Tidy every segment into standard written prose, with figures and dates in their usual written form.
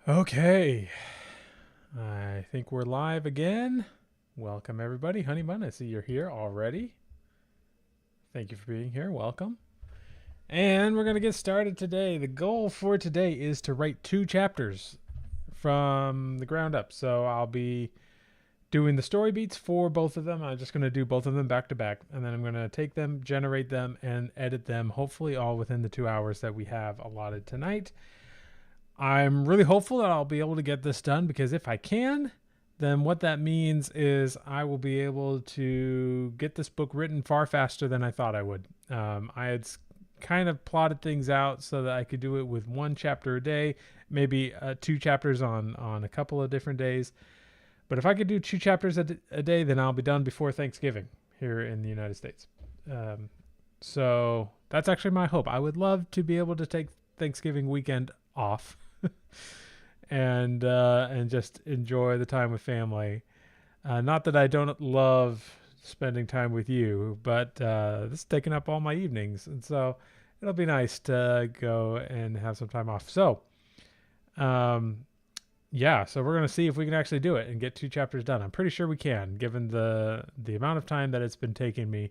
Okay, I think we're live again. Welcome, everybody. Honey Bun, I see you're here already. Thank you for being here. Welcome. And we're going to get started today. The goal for today is to write 2 chapters from the ground up. So I'll be doing the story beats for both of them. I'm just going to do both of them back to back. And then I'm going to take them, generate them, and edit them, hopefully, all within the 2 hours that we have allotted tonight. I'm really hopeful that I'll be able to get this done because if I can, then what that means is I will be able to get this book written far faster than I thought I would. I had kind of plotted things out so that I could do it with 1 chapter a day, maybe 2 chapters on a couple of different days. But if I could do 2 chapters a day, then I'll be done before Thanksgiving here in the United States. So that's actually my hope. I would love to be able to take Thanksgiving weekend off and just enjoy the time with family. Not that I don't love spending time with you, but this is taking up all my evenings, and so it'll be nice to go and have some time off. So, um, yeah, so we're gonna see if we can actually do it and get 2 chapters done. I'm pretty sure we can, given the amount of time that it's been taking me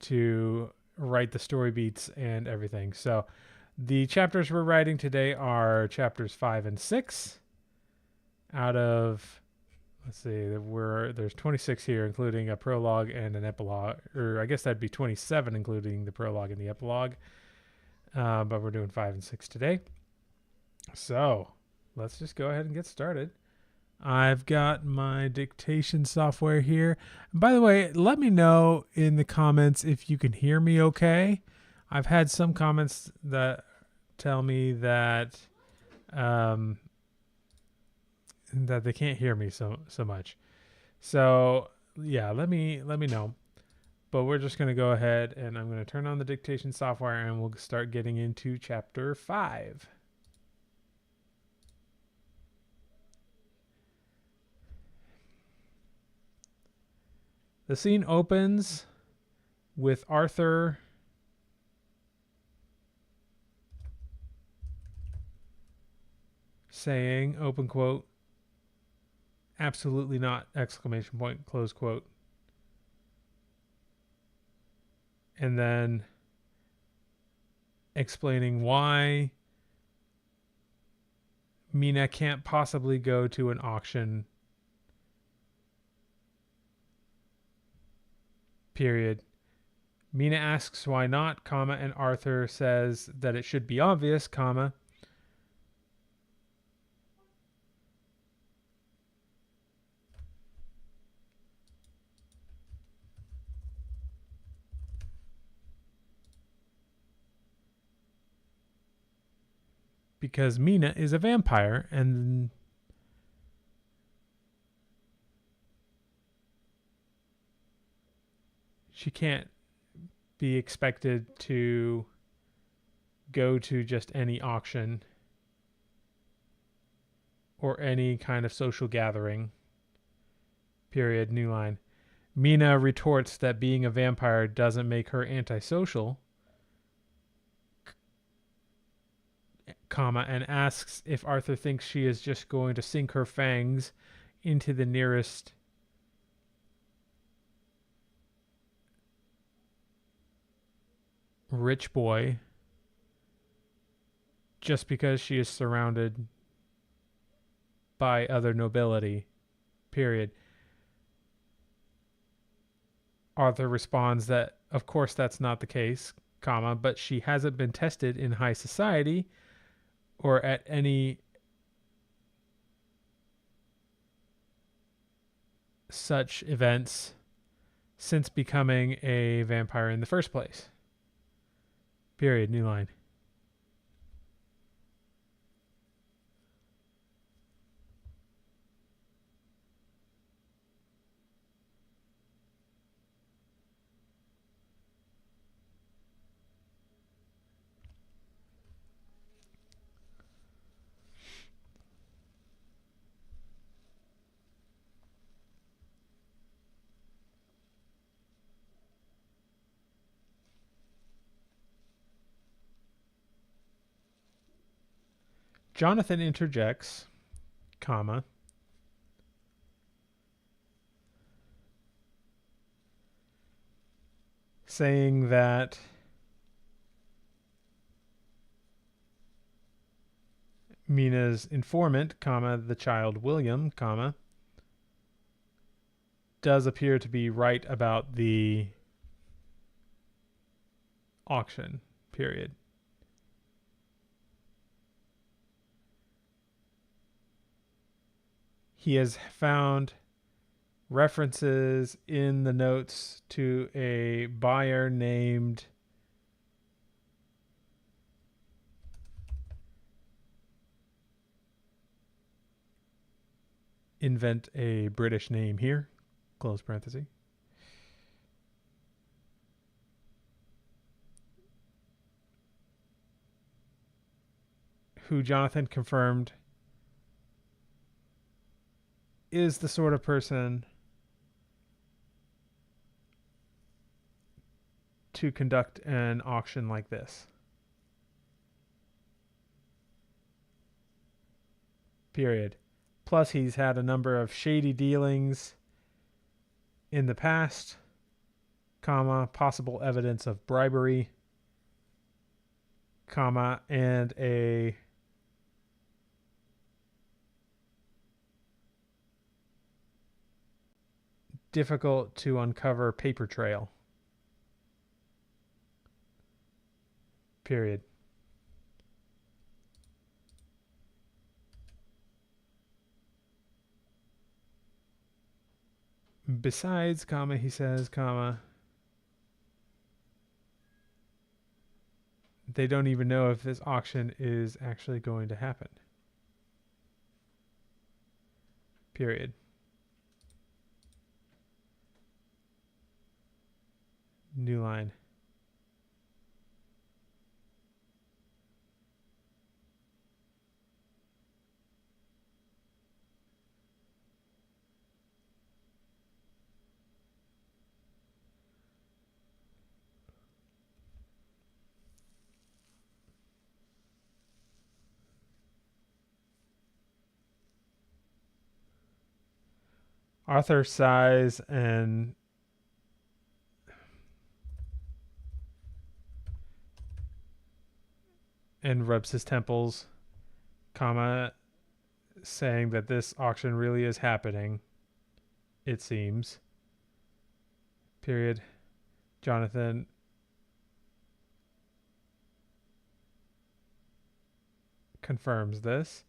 to write the story beats and everything. So the chapters we're writing today are chapters 5 and 6 out of, let's see, there's 26 here, including a prologue and an epilogue, or I guess that'd be 27, including the prologue and the epilogue. But we're doing 5 and 6 today. So let's just go ahead and get started. I've got my dictation software here. And by the way, let me know in the comments if you can hear me okay. I've had some comments that tell me that that they can't hear me so much. So yeah, let me know. But we're just going to go ahead and I'm going to turn on the dictation software and we'll start getting into chapter 5. The scene opens with Arthur saying, open quote, absolutely not, exclamation point, close quote. And then explaining why Mina can't possibly go to an auction, period. Mina asks why not, comma, and Arthur says that it should be obvious, comma. Because Mina is a vampire and she can't be expected to go to just any auction or any kind of social gathering. Period. New line. Mina retorts that being a vampire doesn't make her antisocial, comma, and asks if Arthur thinks she is just going to sink her fangs into the nearest rich boy just because she is surrounded by other nobility. Period. Arthur responds that of course that's not the case, comma, but she hasn't been tested in high society or at any such events since becoming a vampire in the first place. Period. New line. Jonathan interjects comma, saying that Mina's informant, comma, the child William, comma, does appear to be right about the auction, period. He has found references in the notes to a buyer named invent a British name here, close parenthesis, who Jonathan confirmed is the sort of person to conduct an auction like this. Period. Plus, he's had a number of shady dealings in the past, comma, possible evidence of bribery, comma, and a difficult to uncover paper trail. Period. Besides, comma, he says, comma, they don't even know if this auction is actually going to happen. Period. New line. Arthur sighs and rubs his temples, comma, saying that this auction really is happening, it seems. Period. Jonathan confirms this,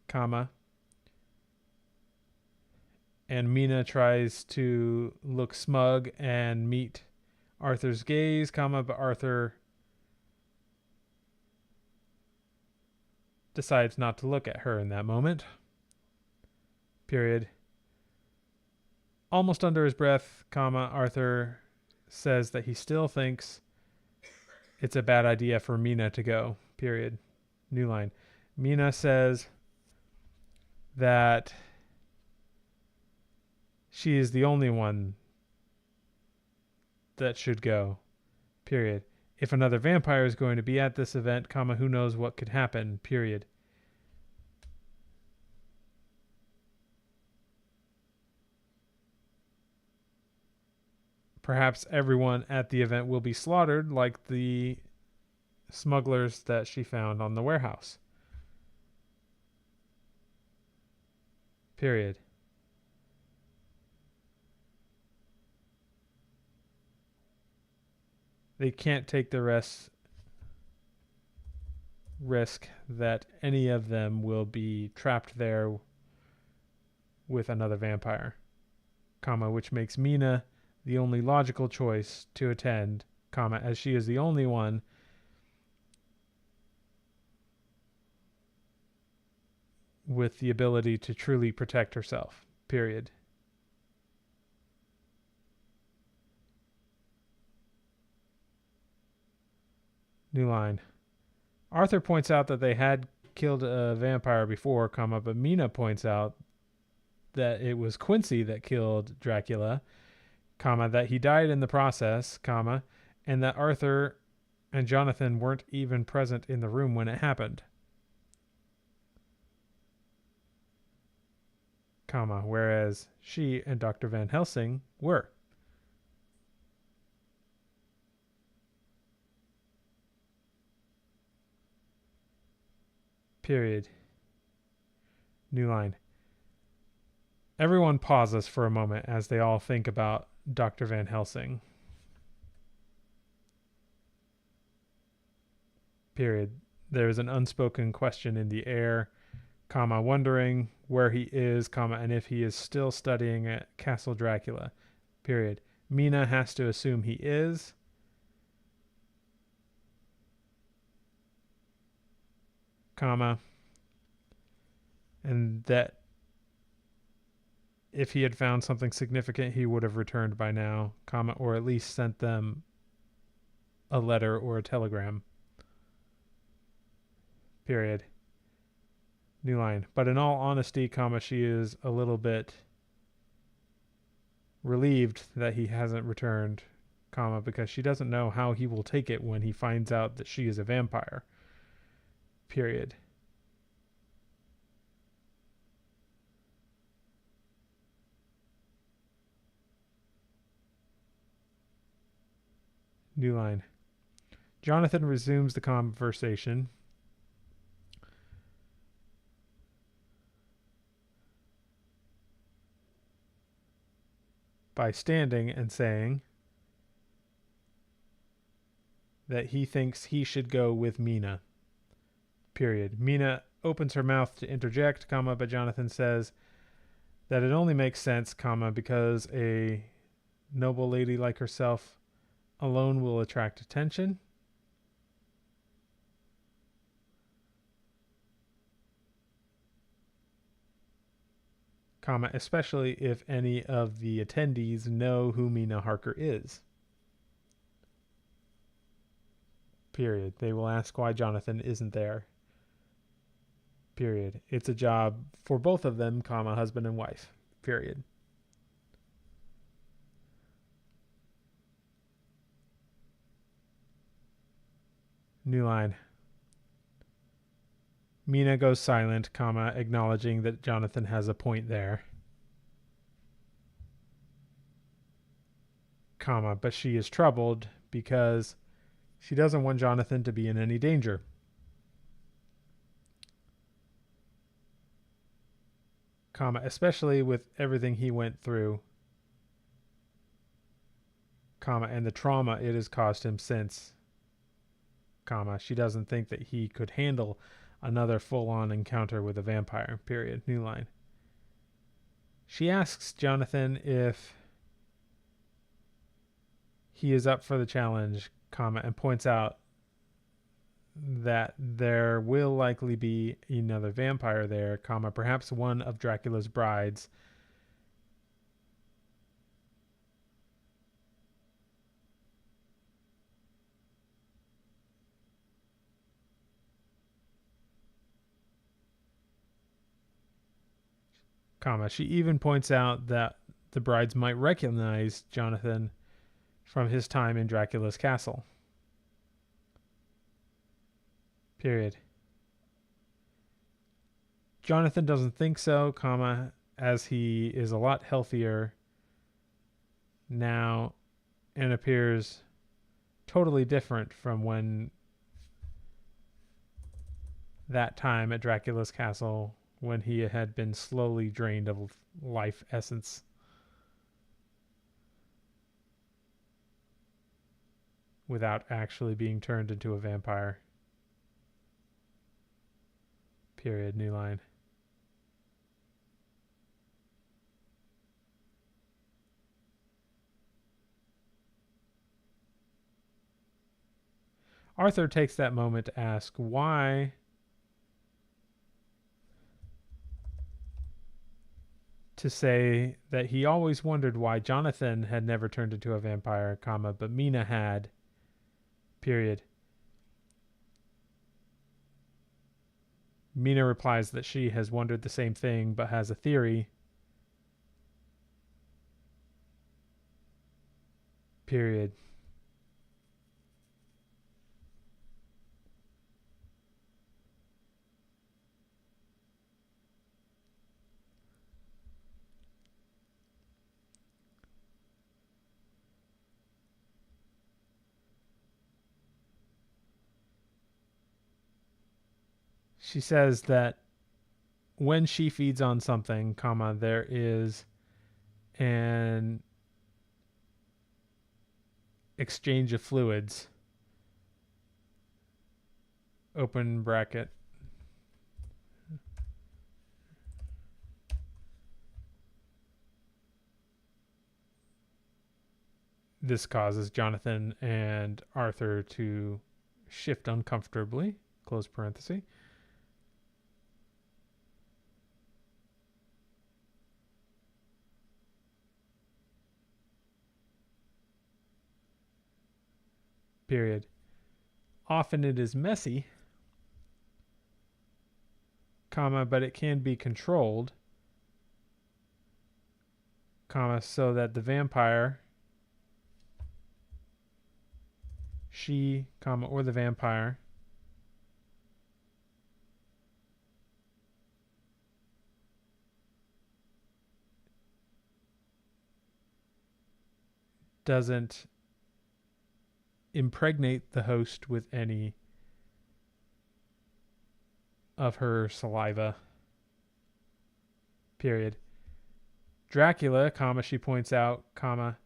comma, and Mina tries to look smug and meet Arthur's gaze, comma, but Arthur decides not to look at her in that moment. Period. Almost under his breath, comma, Arthur says that he still thinks it's a bad idea for Mina to go. Period. New line. Mina says that she is the only one that should go. Period. If another vampire is going to be at this event, comma, who knows what could happen. Period. Perhaps everyone at the event will be slaughtered like the smugglers that she found on the warehouse. Period. They can't take the risk that any of them will be trapped there with another vampire, comma, which makes Mina the only logical choice to attend, comma, as she is the only one with the ability to truly protect herself. Period. New line. Arthur points out that they had killed a vampire before, comma, but Mina points out that it was Quincy that killed Dracula, comma, that he died in the process, comma, and that Arthur and Jonathan weren't even present in the room when it happened. comma, whereas she and Dr. Van Helsing were. Period. New line. Everyone pauses for a moment as they all think about Dr. Van Helsing. Period. There is an unspoken question in the air, comma, wondering where he is, comma, and if he is still studying at Castle Dracula. Period. Mina has to assume he is. Comma. And that if he had found something significant, he would have returned by now, comma, or at least sent them a letter or a telegram. Period. New line. But in all honesty, comma, she is a little bit relieved that he hasn't returned, comma, because she doesn't know how he will take it when he finds out that she is a vampire. Period. New line. Jonathan resumes the conversation by standing and saying that he thinks he should go with Mina. Period. Mina opens her mouth to interject, comma, but Jonathan says that it only makes sense, comma, because a noble lady like herself alone will attract attention. Comma, especially if any of the attendees know who Mina Harker is. Period. They will ask why Jonathan isn't there. Period. It's a job for both of them, comma, husband and wife. Period. New line. Mina goes silent, comma, acknowledging that Jonathan has a point there. Comma, but she is troubled because she doesn't want Jonathan to be in any danger. Comma, especially with everything he went through, comma, and the trauma it has caused him since, comma, she doesn't think that he could handle another full-on encounter with a vampire. Period. New line. She asks Jonathan if he is up for the challenge, comma, and points out that there will likely be another vampire there, comma, perhaps one of Dracula's brides. Comma, she even points out that the brides might recognize Jonathan from his time in Dracula's castle. Period. Jonathan doesn't think so, comma, as he is a lot healthier now and appears totally different from when that time at Dracula's castle when he had been slowly drained of life essence. Without actually being turned into a vampire. Period. New line. Arthur takes that moment to ask why to say that he always wondered why Jonathan had never turned into a vampire, comma, but Mina had. Period. Mina replies that she has wondered the same thing but has a theory. Period. she says that when she feeds on something, comma, there is an exchange of fluids, open bracket. This causes Jonathan and Arthur to shift uncomfortably, close parenthesis. Period. Often it is messy, comma, but it can be controlled, comma, so that the vampire, she, comma, or the vampire doesn't impregnate the host with any of her saliva. Period. Dracula, comma, she points out, comma,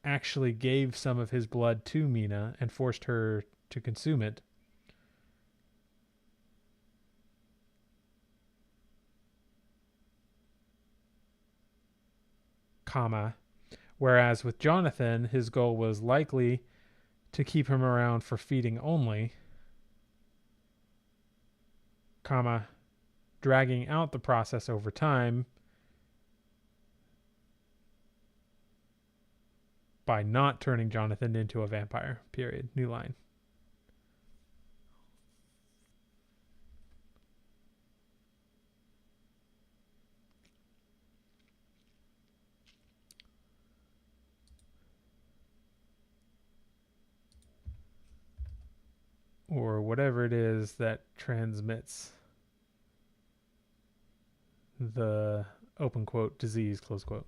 actually gave some of his blood to Mina and forced her to consume it. Comma, whereas with Jonathan, his goal was likely to keep him around for feeding only, comma, dragging out the process over time by not turning Jonathan into a vampire. Period. New line. Or whatever it is that transmits the open quote disease, close quote.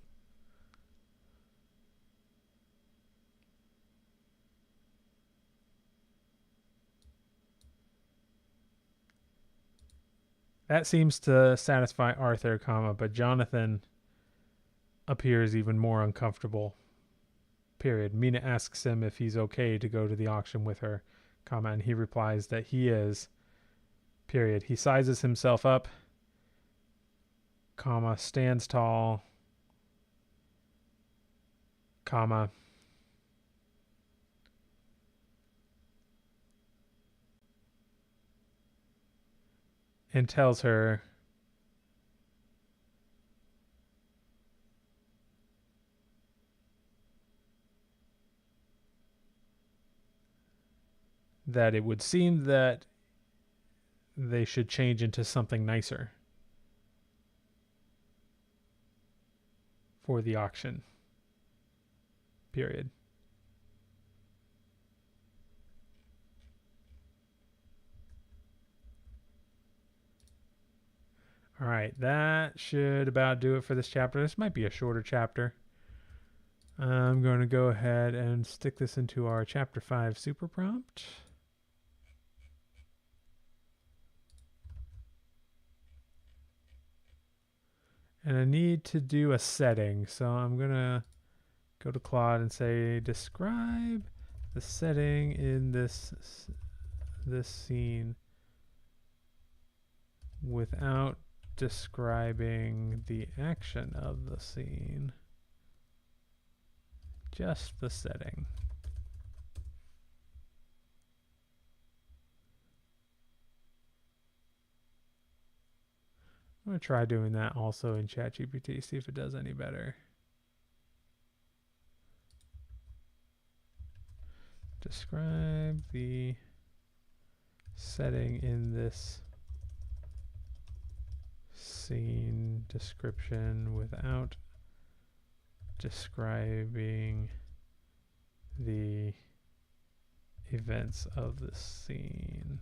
That seems to satisfy Arthur, comma, but Jonathan appears even more uncomfortable. Period. Mina asks him if he's okay to go to the auction with her, comma, and he replies that he is. Period. He sizes himself up, comma, stands tall, comma, and tells her that it would seem that they should change into something nicer for the auction. Period. All right, that should about do it for this chapter. This might be a shorter chapter. I'm going to go ahead and stick this into our chapter 5 super prompt. And I need to do a setting. So I'm going to go to Claude and say, describe the setting in this scene without describing the action of the scene. Just the setting. I'm going to try doing that also in ChatGPT, see if it does any better. Describe the setting in this scene description without describing the events of the scene.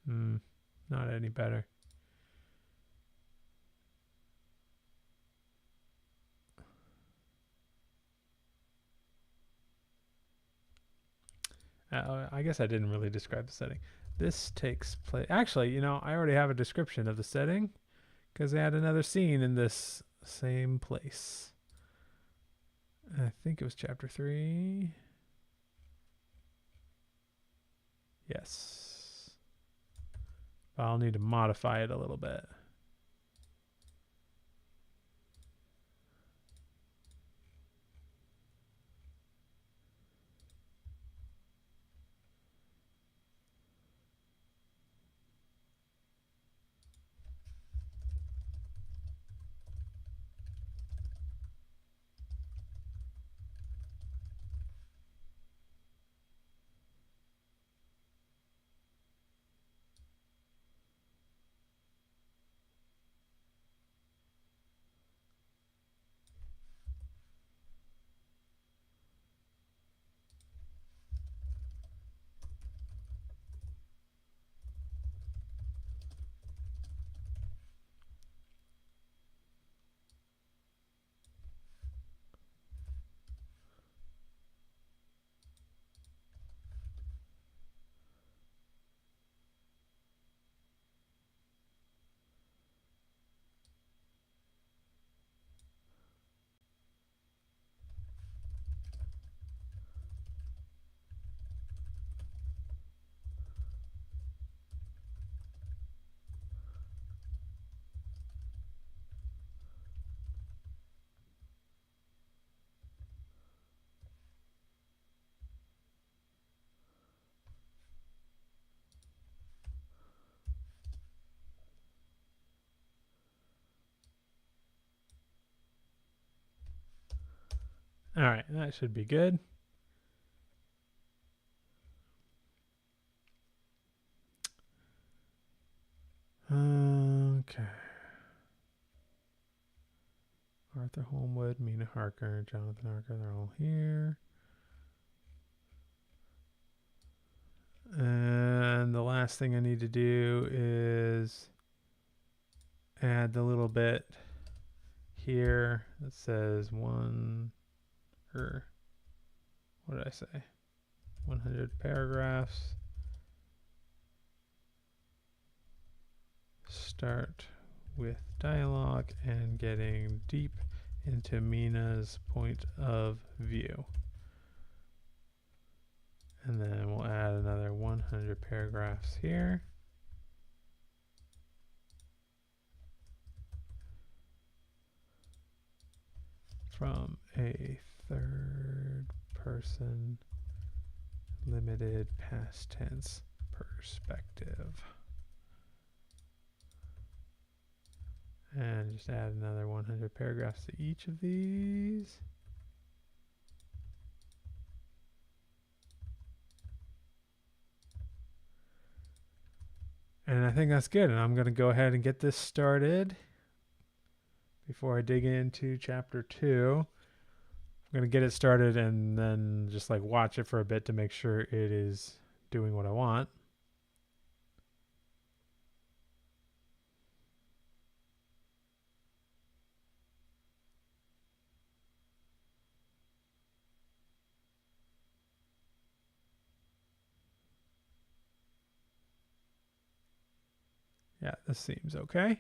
Not any better. I guess I didn't really describe the setting. This takes place. Actually, you know, I already have a description of the setting because they had another scene in this same place. I think it was chapter 3. Yes. But I'll need to modify it a little bit. All right, that should be good. Okay. Arthur Holmwood, Mina Harker, Jonathan Harker, they're all here. And the last thing I need to do is add the little bit here that says what did I say? 100 paragraphs. Start with dialogue and getting deep into Mina's point of view. And then we'll add another 100 paragraphs here. From a third person limited past tense perspective. And just add another 100 paragraphs to each of these. And I think that's good. And I'm going to go ahead and get this started before I dig into chapter 2. I'm going to get it started and then just like watch it for a bit to make sure it is doing what I want. Yeah, this seems okay.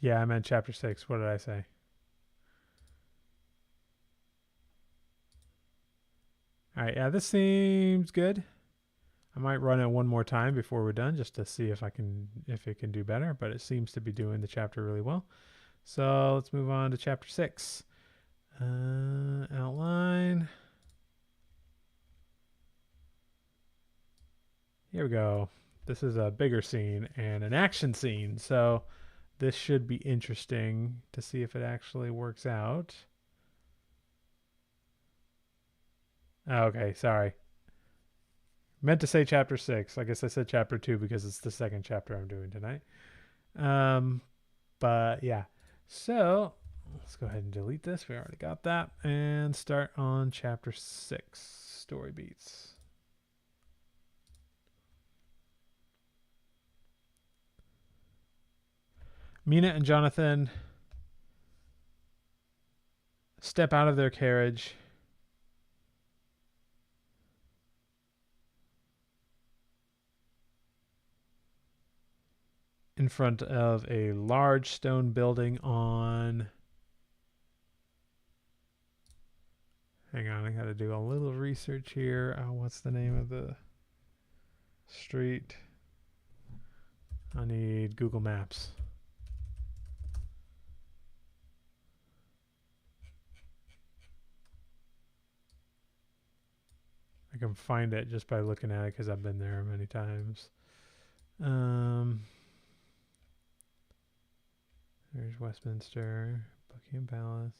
Yeah, I meant chapter 6. What did I say? All right, yeah, this seems good. I might run it one more time before we're done just to see if it can do better, but it seems to be doing the chapter really well. So let's move on to chapter 6. Outline. Here we go. This is a bigger scene and an action scene, so this should be interesting to see if it actually works out. Oh, okay, sorry. Meant to say chapter 6. I guess I said chapter 2 because it's the second chapter I'm doing tonight. Um, but yeah. So let's go ahead and delete this. We already got that. And start on chapter 6, Story Beats. Mina and Jonathan step out of their carriage in front of a large stone building on. Hang on, I got to do a little research here. Oh, what's the name of the street? I need Google Maps. I can find it just by looking at it because I've been there many times. There's Westminster, Buckingham Palace.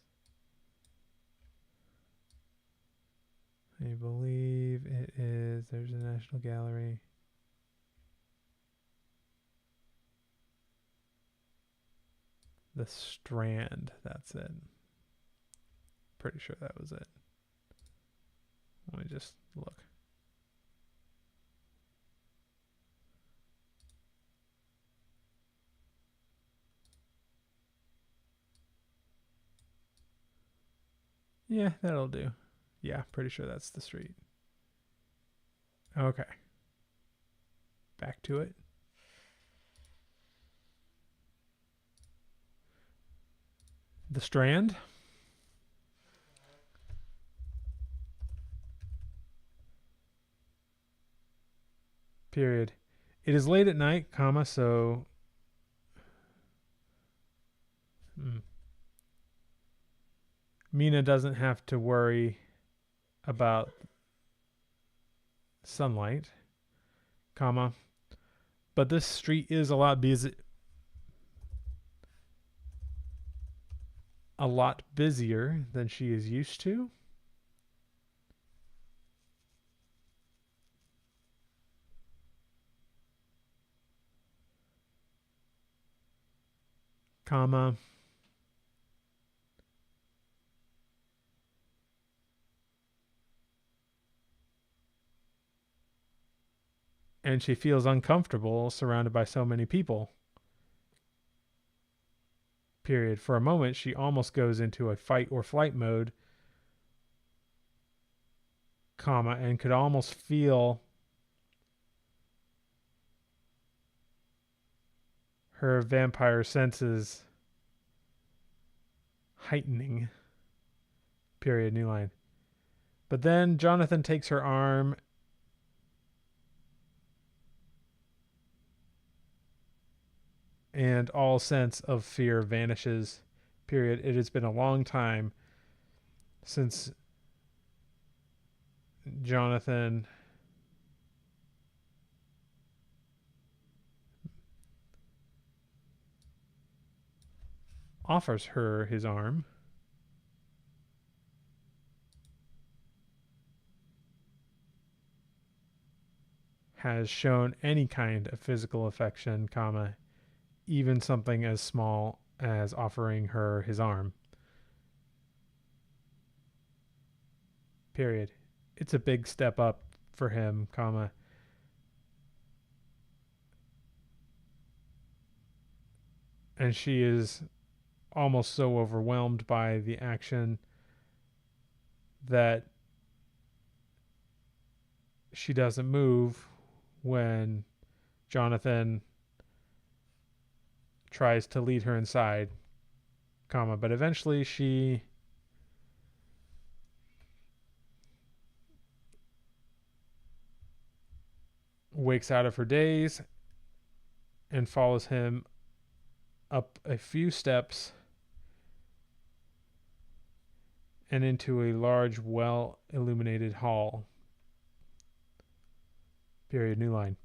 I believe it is. There's a National Gallery. The Strand. That's it. Pretty sure that was it. Let me just look. Yeah, that'll do. Yeah, pretty sure that's the street. Okay. Back to it. The Strand. Period. It is late at night, comma, so Mina doesn't have to worry about sunlight, comma, but this street is a lot busier than she is used to. Comma. And she feels uncomfortable surrounded by so many people. Period. For a moment, she almost goes into a fight or flight mode, comma, and could almost feel her vampire senses heightening. Period. New line. But then Jonathan takes her arm and all sense of fear vanishes. Period. It has been a long time since Jonathan offers her his arm. Has shown any kind of physical affection, comma, even something as small as offering her his arm. Period. It's a big step up for him, comma. And she is almost so overwhelmed by the action that she doesn't move when Jonathan tries to lead her inside, comma, but eventually she wakes out of her daze and follows him up a few steps and into a large, well illuminated hall. Period. New line.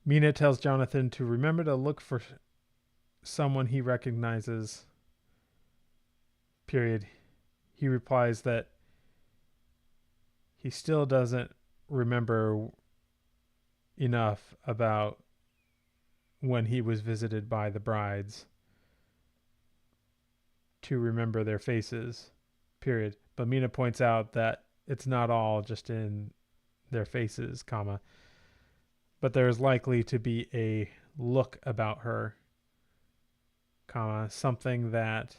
Mina tells Jonathan to remember to look for someone he recognizes. Period. He replies that he still doesn't remember enough about when he was visited by the brides to remember their faces. Period. But Mina points out that it's not all just in their faces, comma, but there is likely to be a look about her, comma, something that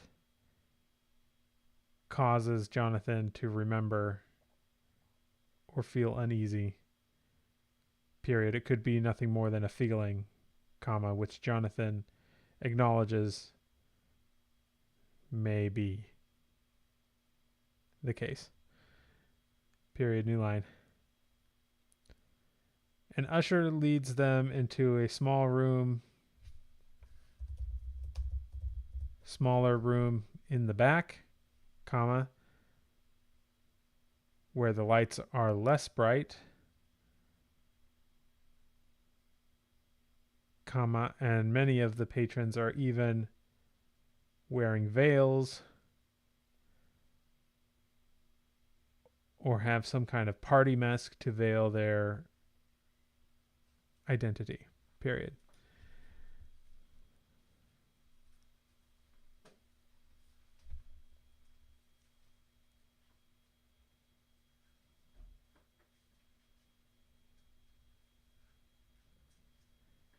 causes Jonathan to remember or feel uneasy. Period. It could be nothing more than a feeling, comma, which Jonathan acknowledges may be the case. Period. New line. An usher leads them into a smaller room in the back, comma, where the lights are less bright, comma, and many of the patrons are even wearing veils or have some kind of party mask to veil their identity. Period.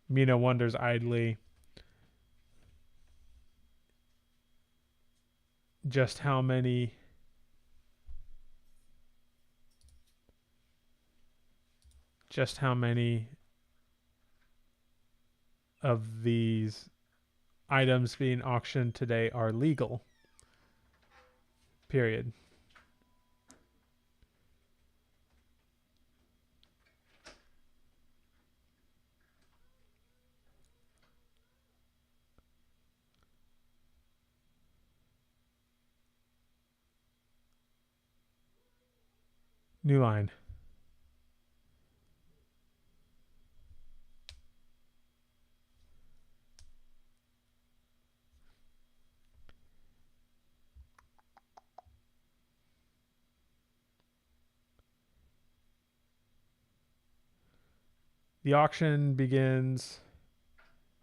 Mina wonders idly just how many of these items being auctioned today are legal. Period. New line. The auction begins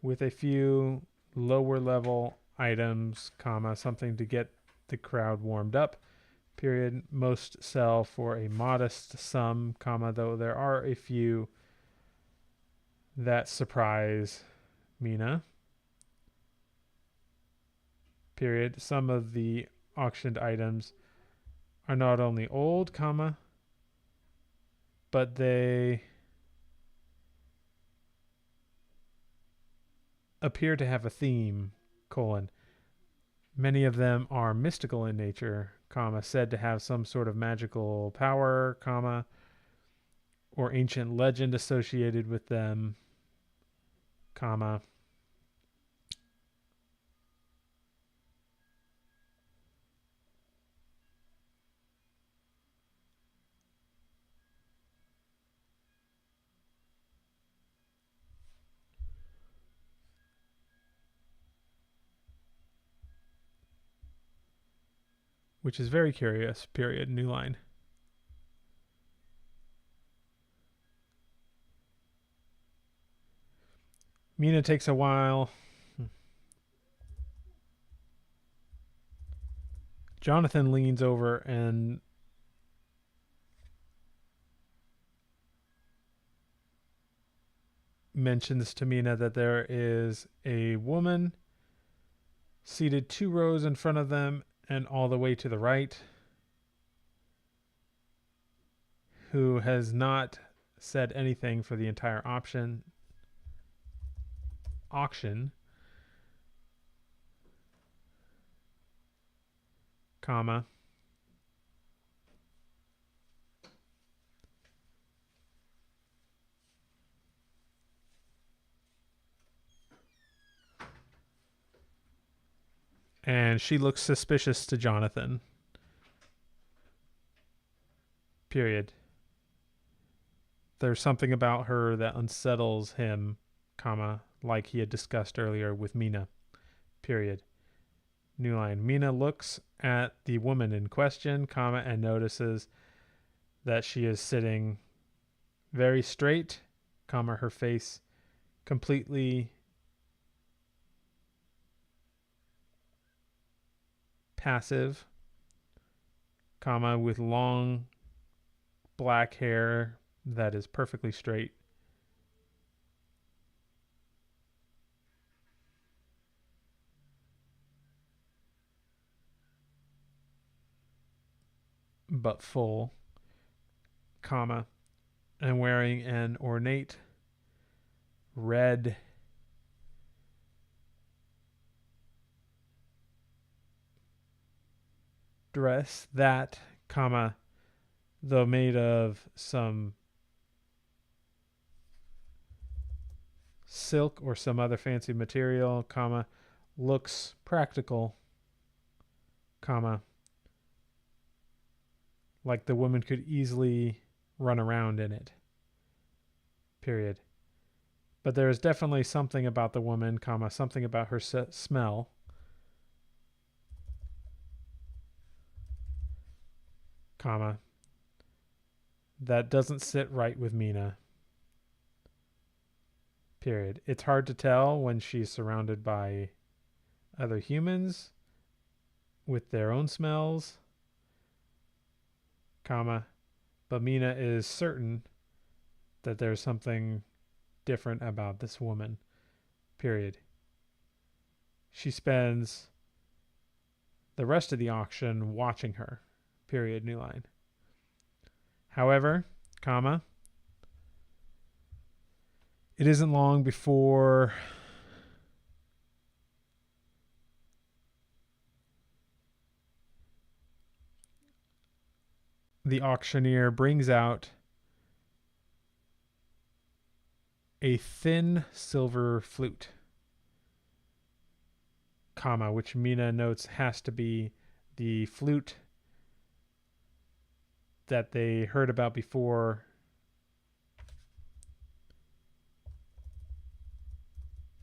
with a few lower level items, comma, something to get the crowd warmed up. Period. Most sell for a modest sum, comma, though there are a few that surprise Mina. Period. Some of the auctioned items are not only old, comma, but they appear to have a theme, colon. Many of them are mystical in nature, comma, said to have some sort of magical power, comma, or ancient legend associated with them, comma. Which is very curious, period, new line. Mina takes a while. Jonathan leans over and mentions to Mina that there is a woman seated 2 rows in front of them and all the way to the right who has not said anything for the entire auction, comma, and she looks suspicious to Jonathan. Period. there's something about her that unsettles him, comma, like he had discussed earlier with Mina, period. New line. Mina looks at the woman in question, comma, and notices that she is sitting very straight, comma, her face completely passive, comma, with long black hair that is perfectly straight. But full, comma, and wearing an ornate red dress that, comma, though made of some silk or some other fancy material, comma, looks practical, comma, like the woman could easily run around in it, period. But there is definitely something about the woman, comma, something about her smell, comma, that doesn't sit right with Mina, period. It's hard to tell when she's surrounded by other humans with their own smells, comma, but Mina is certain that there's something different about this woman, period. She spends the rest of the auction watching her, period, new line. However, comma, it isn't long before the auctioneer brings out a thin silver flute, comma, which Mina notes has to be the flute that they heard about before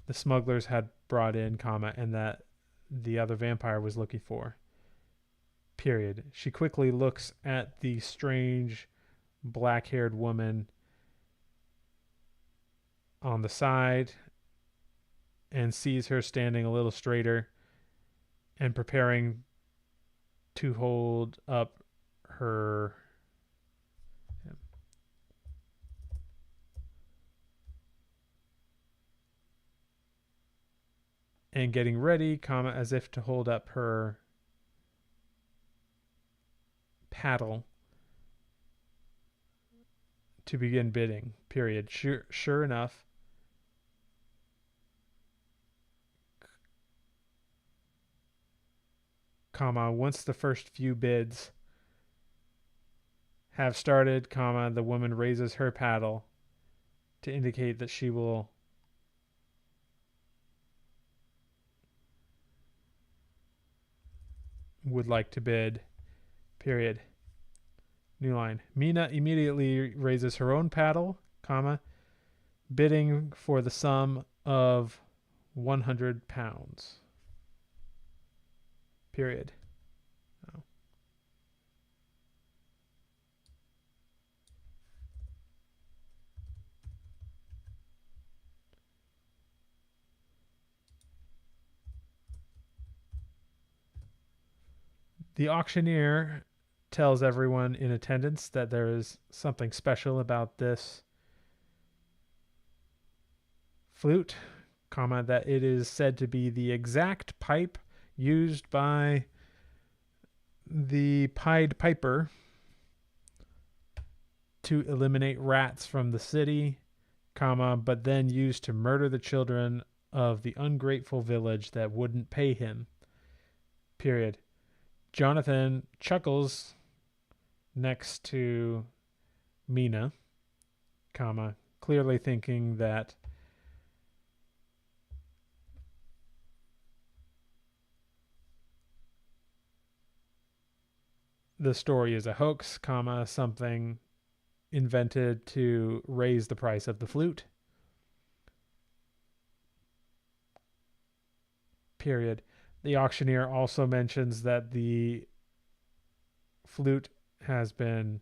the smugglers had brought in, comma, and that the other vampire was looking for, period. She quickly looks at the strange black-haired woman on the side and sees her standing a little straighter and preparing to hold up her and getting ready, comma, as if to hold up her paddle to begin bidding, period. Sure enough, comma, once the first few bids have started, comma, the woman raises her paddle to indicate that she would like to bid, period. New line. Mina immediately raises her own paddle, comma, bidding for the sum of 100 pounds, period. Oh. The auctioneer tells everyone in attendance that there is something special about this flute, comma, that it is said to be the exact pipe used by the Pied Piper to eliminate rats from the city, comma, but then used to murder the children of the ungrateful village that wouldn't pay him, period. Jonathan chuckles next to Mina, comma, clearly thinking that the story is a hoax, comma, something invented to raise the price of the flute. Period. The auctioneer also mentions that the flute has been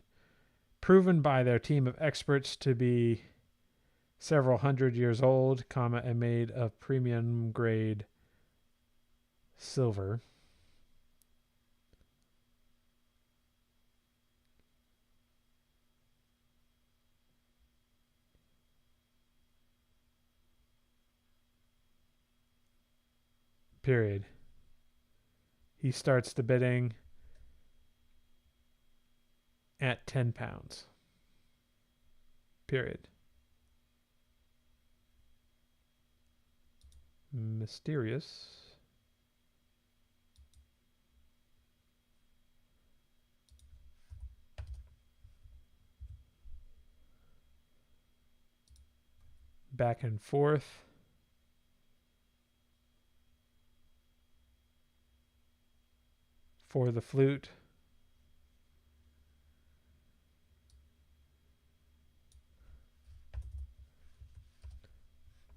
proven by their team of experts to be several hundred years old, and made of premium grade silver. Period. He starts the bidding at £10. Period. Mysterious. Back and forth. For the flute.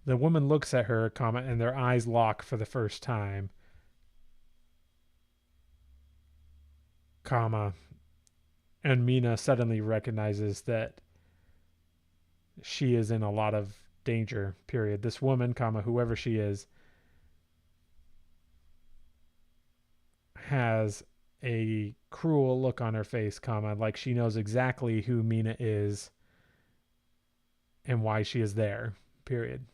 The woman looks at her, and their eyes lock for the first time, and Mina suddenly recognizes that she is in a lot of danger, period. This woman, whoever she is, has a cruel look on her face, like she knows exactly who Mina is and why she is there, period.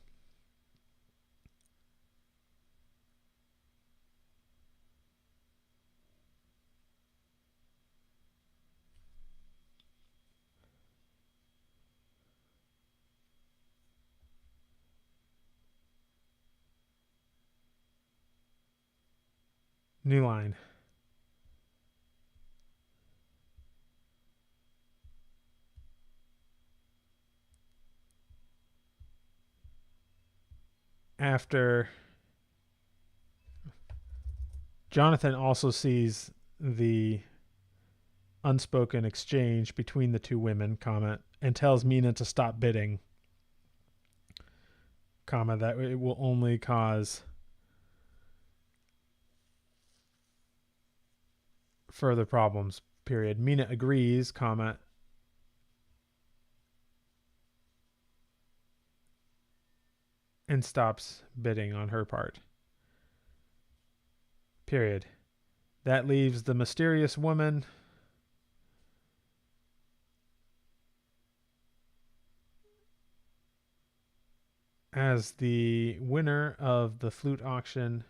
New line. After Jonathan also sees the unspoken exchange between the two women, and tells Mina to stop bidding, that it will only cause further problems, period. Mina agrees, and stops bidding on her part, period. That leaves the mysterious woman as the winner of the flute auction.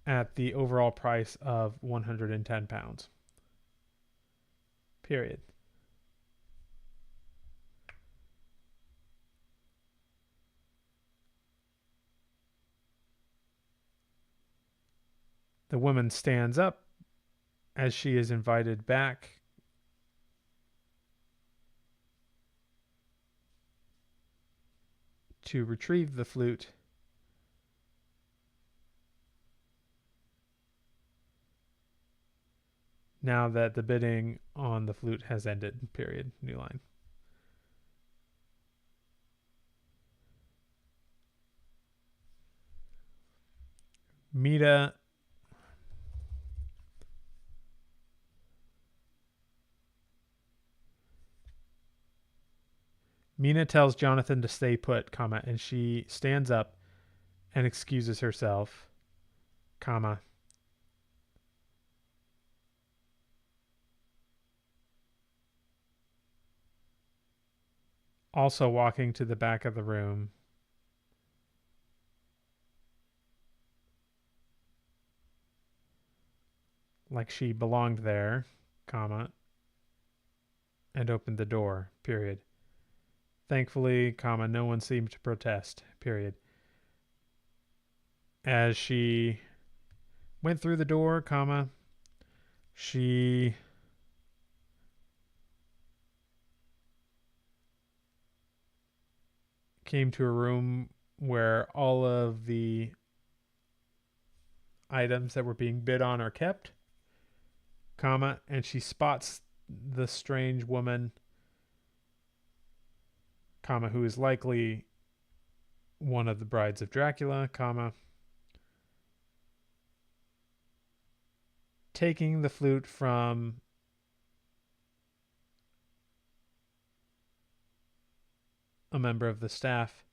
At the overall price of £110. Period. The woman stands up as she is invited back to retrieve the flute. Now that the bidding on the flute has ended, period. New line. Mina tells Jonathan to stay put, and she stands up and excuses herself, also walking to the back of the room. Like she belonged there, and opened the door, period. Thankfully, no one seemed to protest, period. As she went through the door, she came to a room where all of the items that were being bid on are kept, comma, and she spots the strange woman, comma, who is likely one of the brides of Dracula, comma, taking the flute from a member of the staff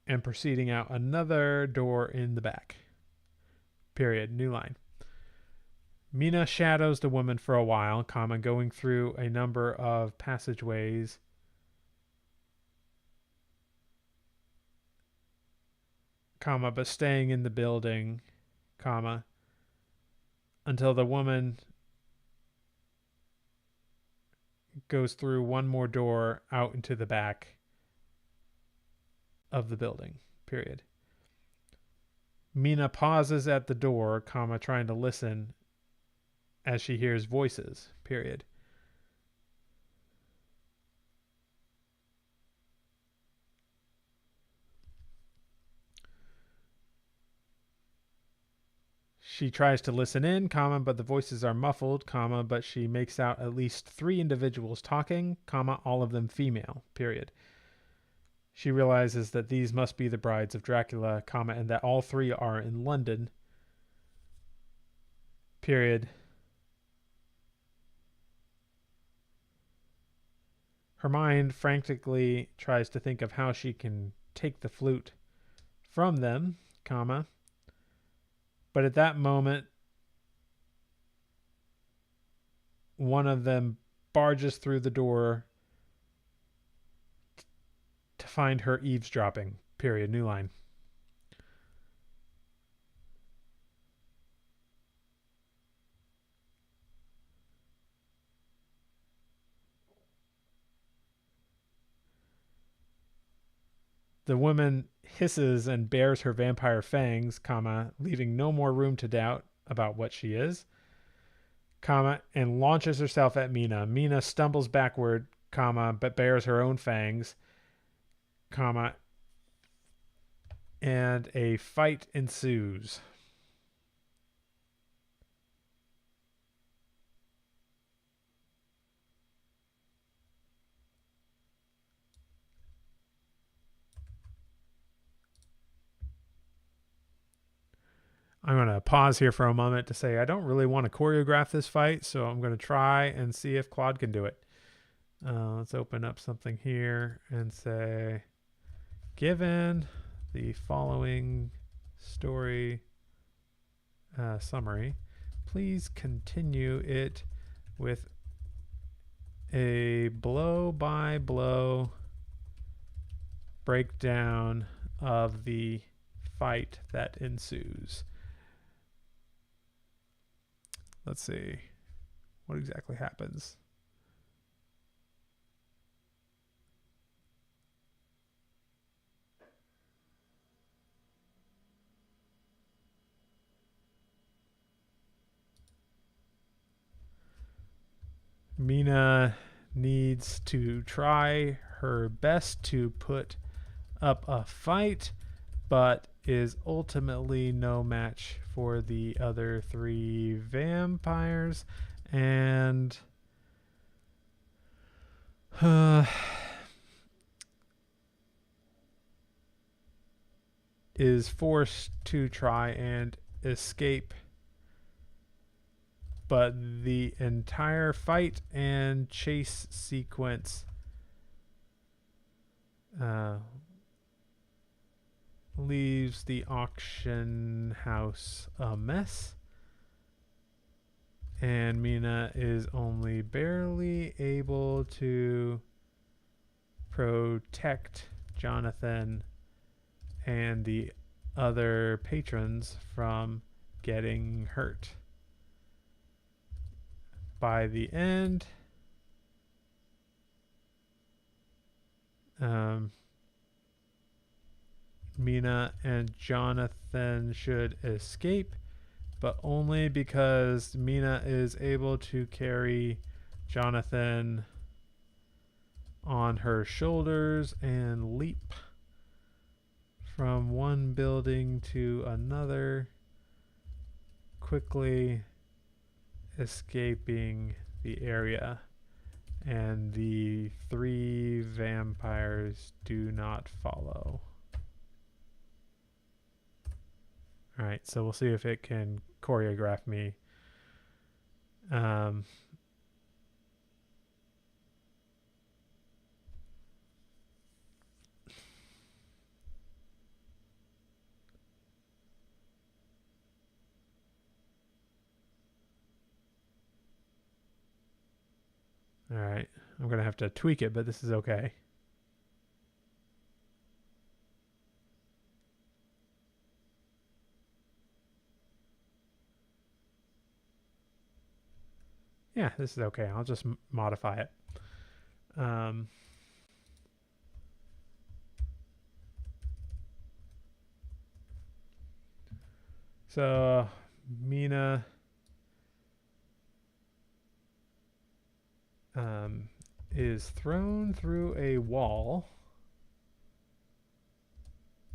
and proceeding out another door in the back. Period. New line. Mina shadows the woman for a while, comma, going through a number of passageways comma, but staying in the building, comma, until the woman goes through one more door out into the back of the building, period. Mina pauses at the door, comma, trying to listen as she hears voices, period. She tries to listen in, comma, but the voices are muffled, comma, but she makes out at least 3 individuals talking, comma, all of them female, period. She realizes that these must be the brides of Dracula, comma, and that all 3 are in London, period. Her mind frantically tries to think of how she can take the flute from them, comma, but at that moment, one of them barges through the door to find her eavesdropping, period. New line. The woman hisses and bares her vampire fangs, comma, leaving no more room to doubt about what she is, comma, and launches herself at Mina. Mina stumbles backward, comma, but bares her own fangs, comma, and a fight ensues. I'm going to pause here for a moment to say I don't really want to choreograph this fight, so I'm going to try and see if Claude can do it. Let's open up something here and say, given the following story summary, please continue it with a blow-by-blow breakdown of the fight that ensues. Let's see what exactly happens. Mina needs to try her best to put up a fight, but is ultimately no match for the other 3 vampires, and is forced to try and escape. But the entire fight and chase sequence leaves the auction house a mess, and Mina is only barely able to protect Jonathan and the other patrons from getting hurt. By the end, Mina and Jonathan should escape, but only because Mina is able to carry Jonathan on her shoulders and leap from one building to another, quickly escaping the area. And the 3 vampires do not follow. Alright, so we'll see if it can choreograph me. Alright, I'm going to have to tweak it, but this is okay. Yeah, this is okay. I'll just modify it. So Mina is thrown through a wall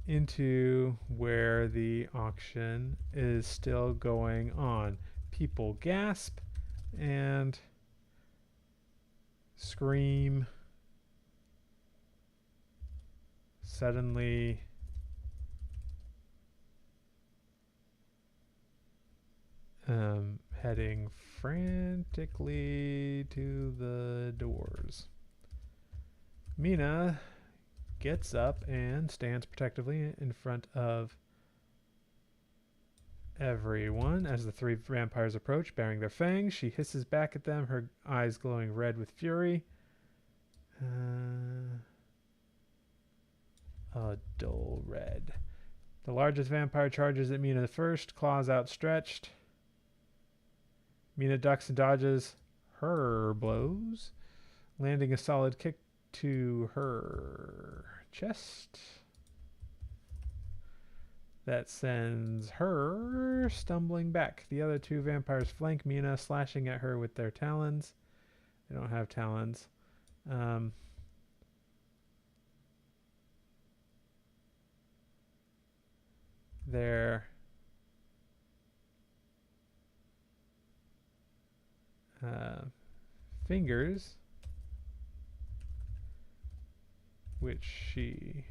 into where the auction is still going on. People gasp and scream. Suddenly heading frantically to the doors. Mina gets up and stands protectively in front of everyone as the 3 vampires approach, baring their fangs. She hisses back at them, her eyes glowing red with fury. A dull red. The largest vampire charges at Mina first, claws outstretched. Mina ducks and dodges her blows, landing a solid kick to her chest. That sends her stumbling back. The other 2 vampires flank Mina, slashing at her with their talons. They don't have talons. Their fingers, which she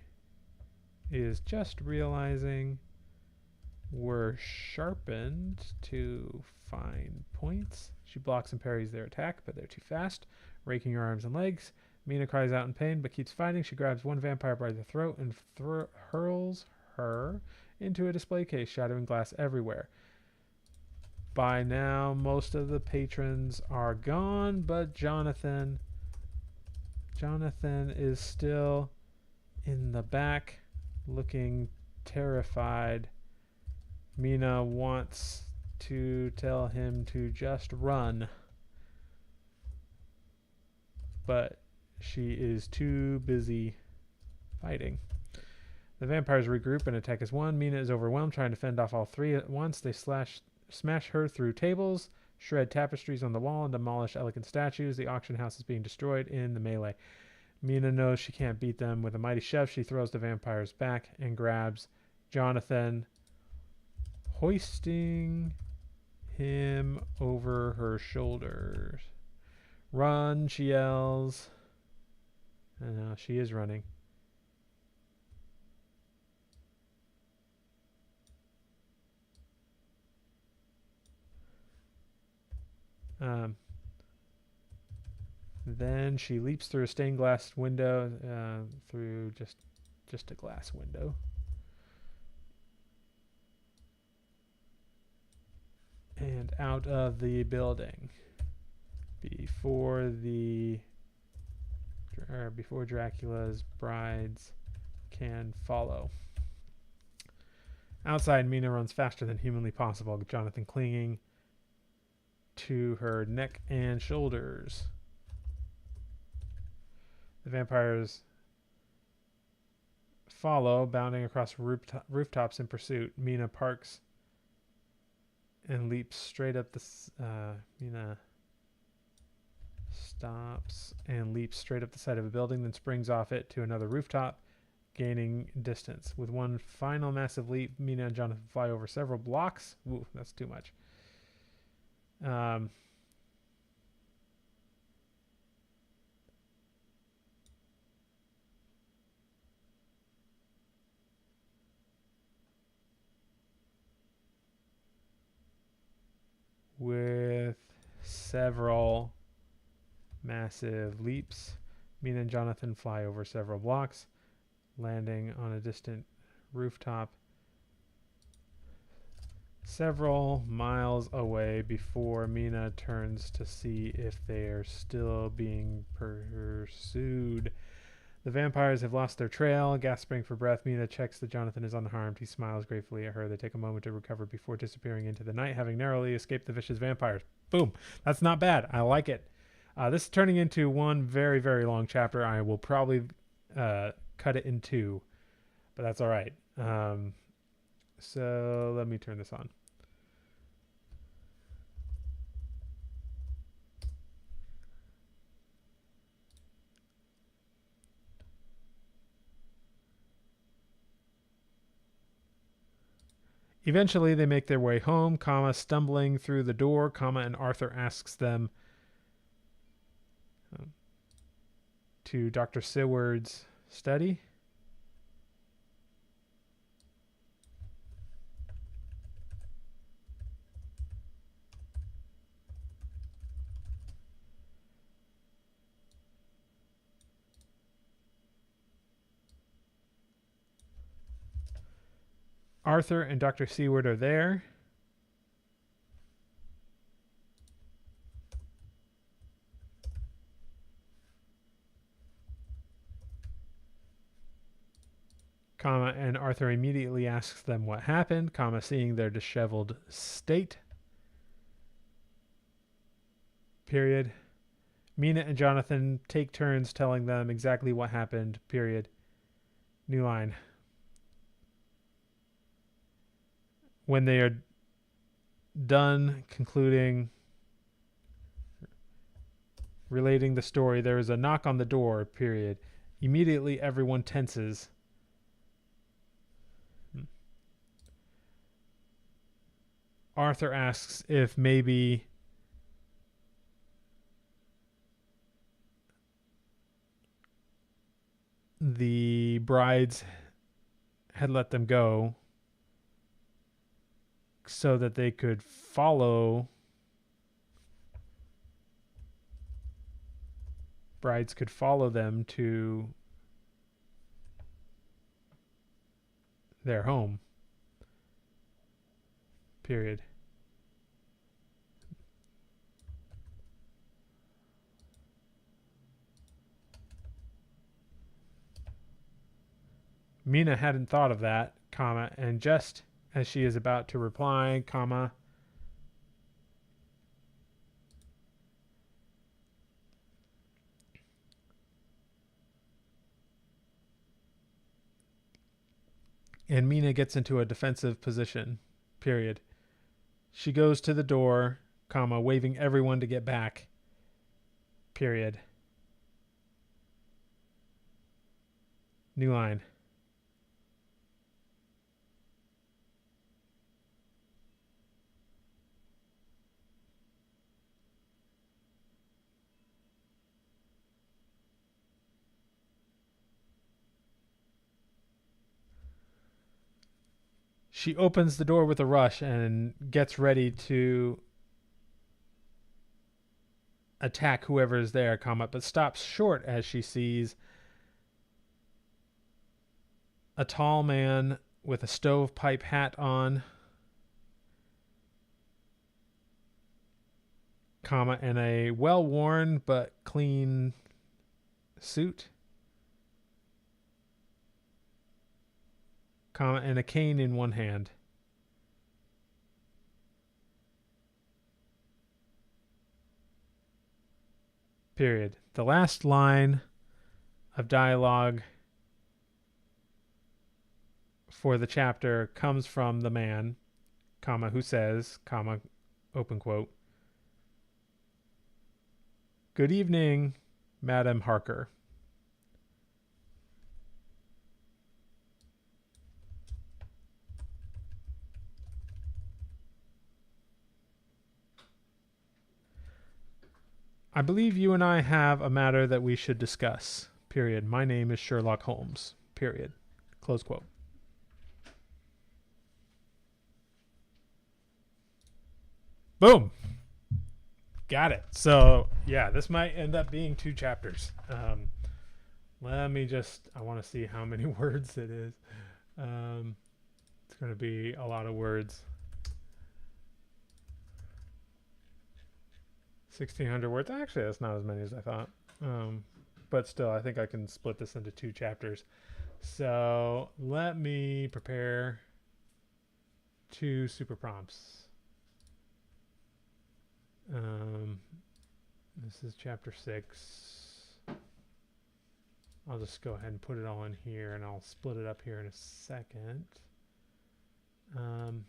is just realizing were sharpened to fine points. She blocks and parries their attack, but they're too fast, raking her arms and legs. Mina cries out in pain, but keeps fighting. She grabs one vampire by the throat and hurls her into a display case, shattering glass everywhere. By now, most of the patrons are gone, but Jonathan is still in the back, looking terrified. Mina wants to tell him to just run, but she is too busy fighting. The vampires regroup and attack as one. Mina is overwhelmed, trying to fend off all 3 at once. They smash her through tables, shred tapestries on the wall, and demolish elegant statues. The auction house is being destroyed in the melee. Mina knows she can't beat them. With a mighty shove, she throws the vampires back and grabs Jonathan, hoisting him over her shoulders. Run, she yells. And now she is running. Then she leaps through a stained glass window, through just a glass window. And out of the building before Dracula's brides can follow. Outside, Mina runs faster than humanly possible, Jonathan clinging to her neck and shoulders. The vampires follow, bounding across rooftops in pursuit. Mina parks and leaps straight up the Mina stops and leaps straight up the side of a building, then springs off it to another rooftop, gaining distance. With one final massive leap, Mina and Jonathan fly over several blocks. Ooh, that's too much. With several massive leaps, Mina and Jonathan fly over several blocks, landing on a distant rooftop several miles away before Mina turns to see if they are still being pursued. The vampires have lost their trail. Gasping for breath, Mina checks that Jonathan is unharmed. He smiles gratefully at her. They take a moment to recover before disappearing into the night, having narrowly escaped the vicious vampires. Boom. That's not bad. I like it. This is turning into one very, very long chapter. I will probably cut it in two, but that's all right. So let me turn this on. Eventually, they make their way home, stumbling through the door, and Arthur asks them to Dr. Seward's study. Arthur and Dr. Seward are there. And Arthur immediately asks them what happened, seeing their disheveled state. Period. Mina and Jonathan take turns telling them exactly what happened. Period. New line. When they are done relating the story, there is a knock on the door. Period. Immediately, everyone tenses. Arthur asks if maybe the brides had let them go so that they could brides could follow them to their home. Period. Mina hadn't thought of that, and just as she is about to reply, and Mina gets into a defensive position. Period. She goes to the door, waving everyone to get back. Period. New line. She opens the door with a rush and gets ready to attack whoever is there, but stops short as she sees a tall man with a stovepipe hat on, and a well-worn but clean suit, and a cane in one hand. Period. The last line of dialogue for the chapter comes from the man, who says, open quote, Good evening, Madam Harker. I believe you and I have a matter that we should discuss. Period. My name is Sherlock Holmes. Period. Close quote. Boom. Got it. So, yeah, this might end up being 2 chapters. Let me just, I want to see how many words it is. It's going to be a lot of words. 1,600 words. Actually, that's not as many as I thought. But still, I think I can split this into 2 chapters. So let me prepare 2 super prompts. This is chapter 6. I'll just go ahead and put it all in here, and I'll split it up here in a second. We're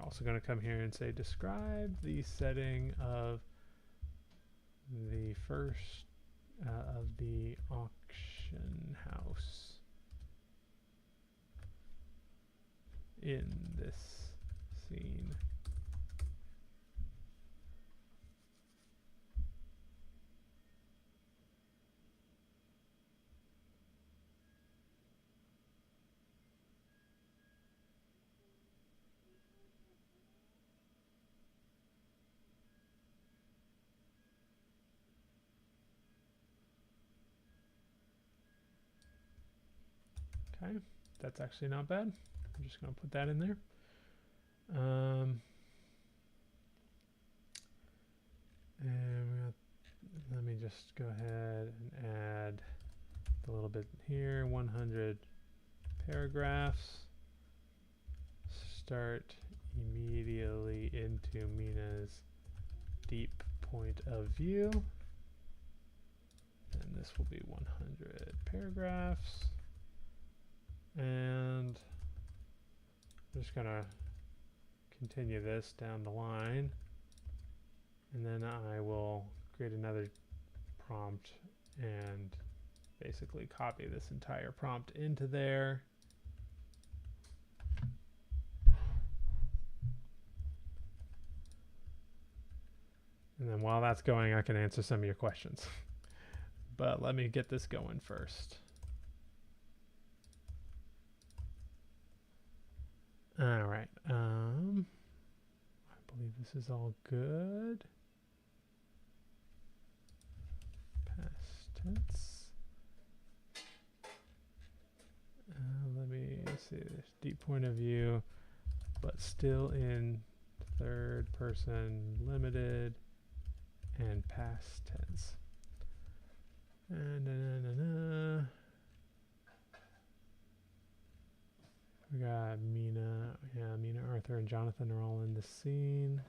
also going to come here and say, describe the setting of the first of the auction house in this scene. Okay, that's actually not bad. I'm just going to put that in there. And let me just go ahead and add a little bit here. 100 paragraphs. Start immediately into Mina's deep point of view. And this will be 100 paragraphs. And I'm just going to continue this down the line. And then I will create another prompt and basically copy this entire prompt into there. And then while that's going, I can answer some of your questions. But let me get this going first. All right. I believe this is all good. Past tense. Let me see this deep point of view, but still in third person limited and past tense. And we got Mina. Yeah, Mina, Arthur, and Jonathan are all in the scene.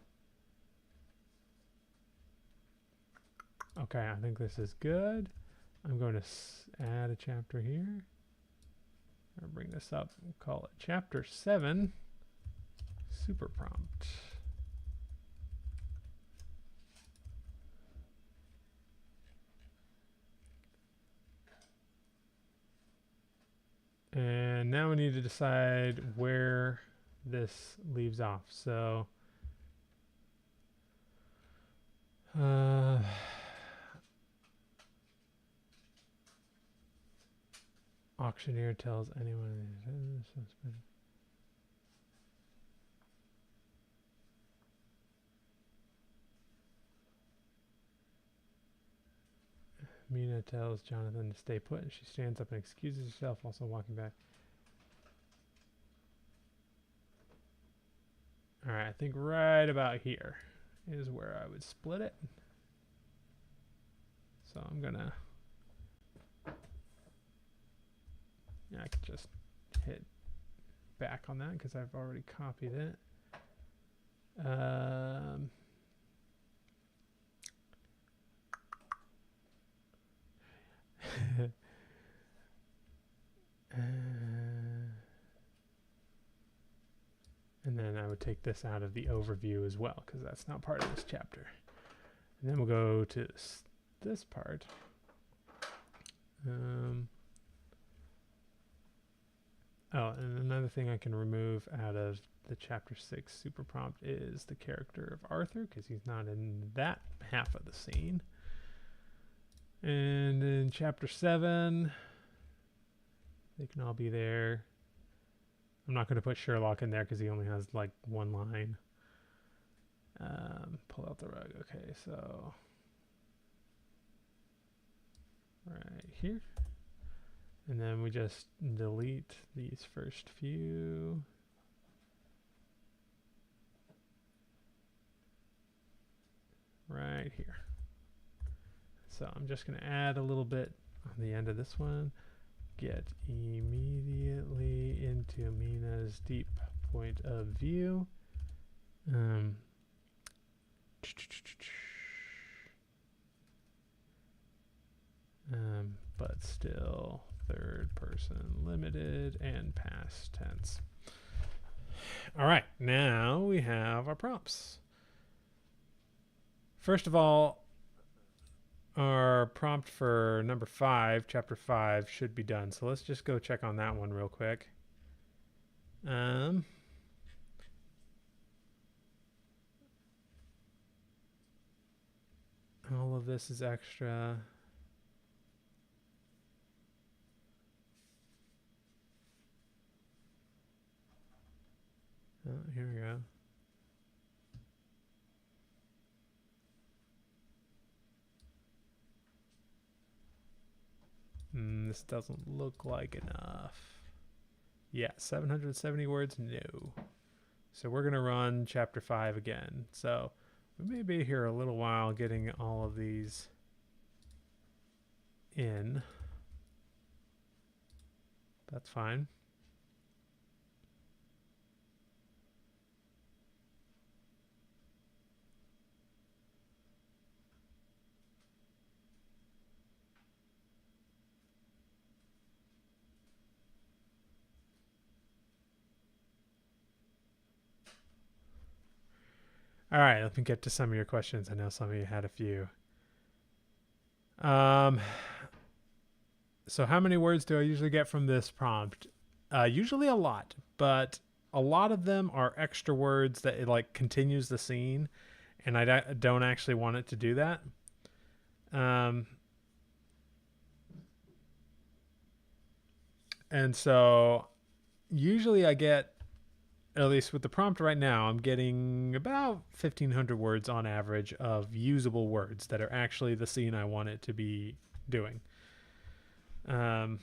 Okay, I think this is good. I'm going to add a chapter here. I'll bring this up. We'll call it Chapter 7, Super Prompt. And now we need to decide where this leaves off. So auctioneer tells anyone. Mina tells Jonathan to stay put, and she stands up and excuses herself, also walking back. All right, I think right about here is where I would split it. So I'm gonna, yeah, I could just hit back on that because I've already copied it. And then I would take this out of the overview as well, because that's not part of this chapter. And then we'll go to this part. Oh, and another thing I can remove out of the chapter 6 super prompt is the character of Arthur, because he's not in that half of the scene. And in chapter 7, they can all be there. I'm not going to put Sherlock in there because he only has like one line. Pull out the rug. Okay, so right here. And then we just delete these first few. Right here. So I'm just going to add a little bit on the end of this one. Get immediately into Mina's deep point of view. But still third person limited and past tense. All right, now we have our prompts. First of all, our prompt for number 5, chapter 5, should be done. So let's just go check on that one real quick. All of this is extra. Oh, here we go. This doesn't look like enough. Yeah, 770 words, no. So we're going to run chapter 5 again. So we may be here a little while getting all of these in. That's fine. All right, let me get to some of your questions. I know some of you had a few. So how many words do I usually get from this prompt? Usually a lot, but a lot of them are extra words that it like continues the scene, and I don't actually want it to do that. And so usually I get, at least with the prompt right now, I'm getting about 1,500 words on average of usable words that are actually the scene I want it to be doing. I'm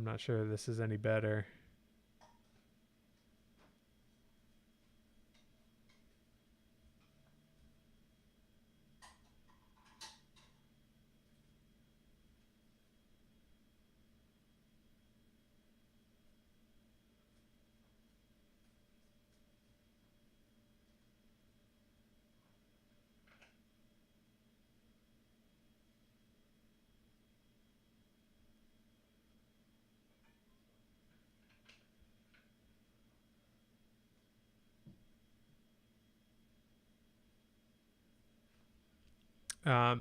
not sure this is any better.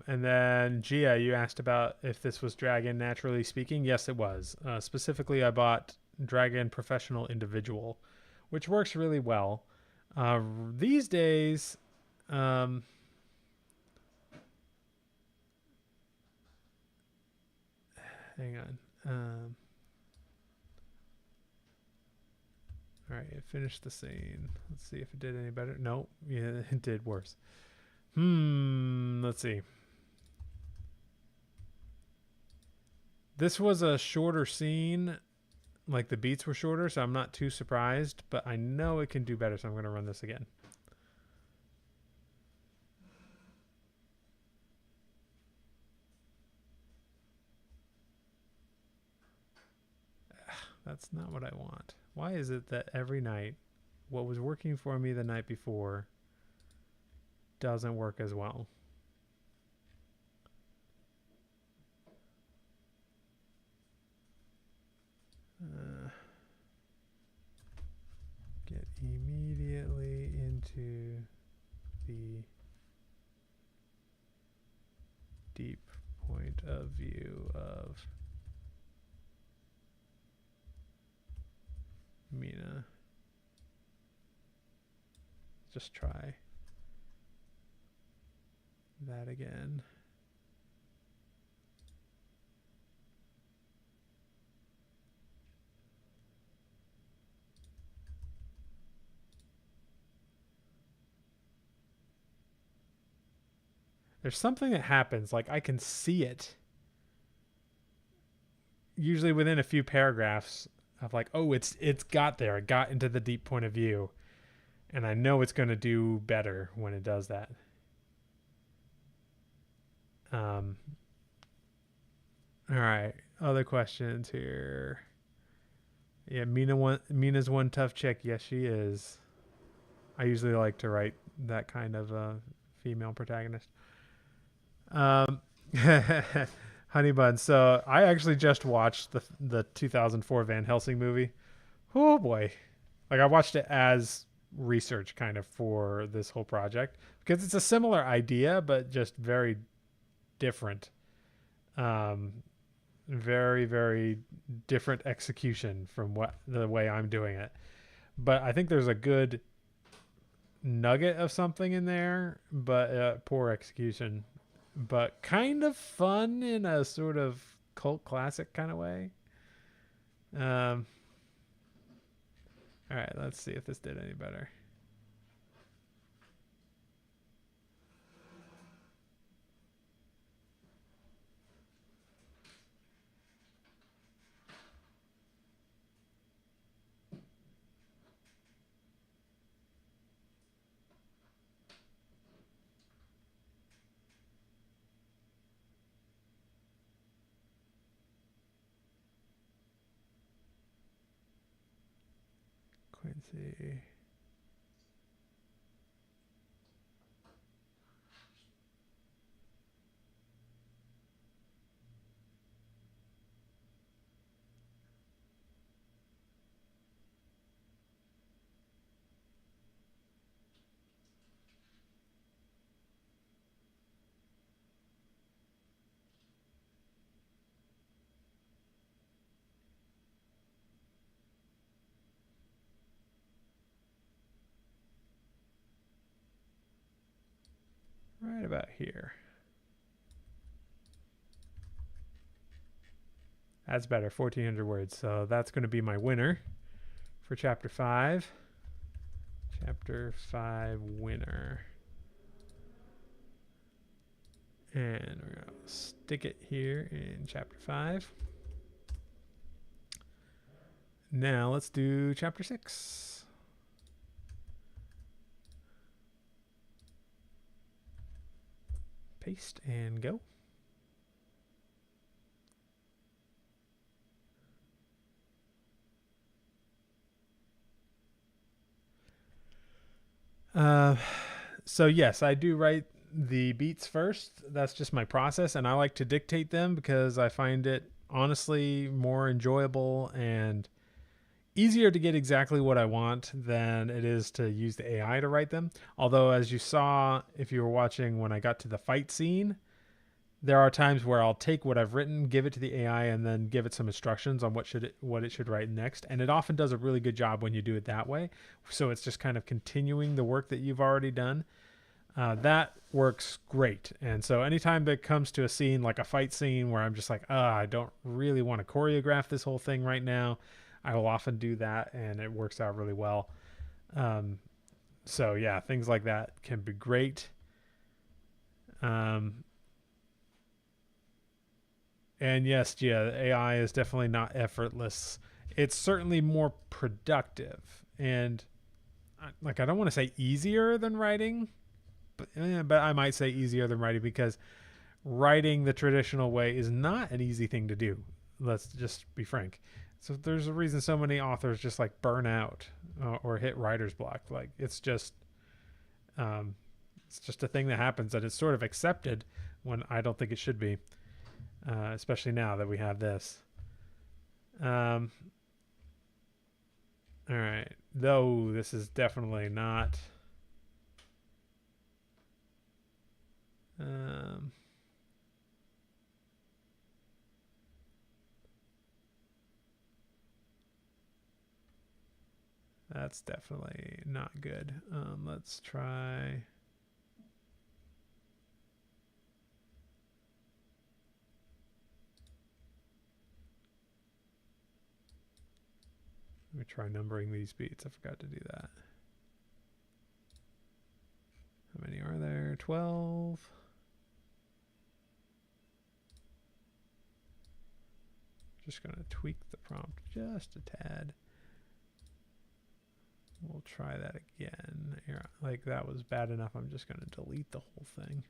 And then Gia, you asked about if this was Dragon Naturally Speaking. Yes, it was. Specifically, I bought Dragon Professional Individual, which works really well. These days, hang on. All right, it finished the scene. Let's see if it did any better. Nope. Yeah, it did worse. Let's see. This was a shorter scene. Like the beats were shorter, so I'm not too surprised, but I know it can do better, so I'm going to run this again. That's not what I want. Why is it that every night, what was working for me the night before doesn't work as well? deep point of view of Mina. Just try that again. There's something that happens, like I can see it usually within a few paragraphs of like, oh, it's got there. It got into the deep point of view. And I know it's going to do better when it does that. All right. Other questions here. Yeah, Mina's one tough chick. Yes, she is. I usually like to write that kind of female protagonist. Honey Bun. So I actually just watched the 2004 Van Helsing movie. Oh boy, like I watched it as research kind of for this whole project because it's a similar idea but just very different. Um, very very different execution from what the way I'm doing it. But I think there's a good nugget of something in there, but poor execution. But kind of fun in a sort of cult classic kind of way. Um, all right, let's see if this did any better. Quincy. Right about here. That's better, 1,400 words. So that's going to be my winner for chapter 5. Chapter 5 winner. And we're going to stick it here in chapter 5. Now let's do chapter 6. Paste and go. So yes, I do write the beats first. That's just my process, and I like to dictate them because I find it honestly more enjoyable and easier to get exactly what I want than it is to use the AI to write them. Although, as you saw, if you were watching when I got to the fight scene, there are times where I'll take what I've written, give it to the AI, and then give it some instructions on what it should write next. And it often does a really good job when you do it that way. So it's just kind of continuing the work that you've already done. That works great. And so anytime that comes to a scene like a fight scene where I'm just like, I don't really want to choreograph this whole thing right now, I will often do that, and it works out really well. So yeah, things like that can be great. And yes, Gia, AI is definitely not effortless. It's certainly more productive, and like I don't want to say easier than writing, but I might say easier than writing because writing the traditional way is not an easy thing to do. Let's just be frank. So there's a reason so many authors just like burn out or hit writer's block. Like it's just a thing that happens, that it's sort of accepted when I don't think it should be. Especially now that we have this. All right. Though this is definitely not. That's definitely not good. Let's try. Let me try numbering these beats. I forgot to do that. How many are there? 12. Just going to tweak the prompt just a tad. We'll try that again. Here, like that was bad enough. I'm just going to delete the whole thing.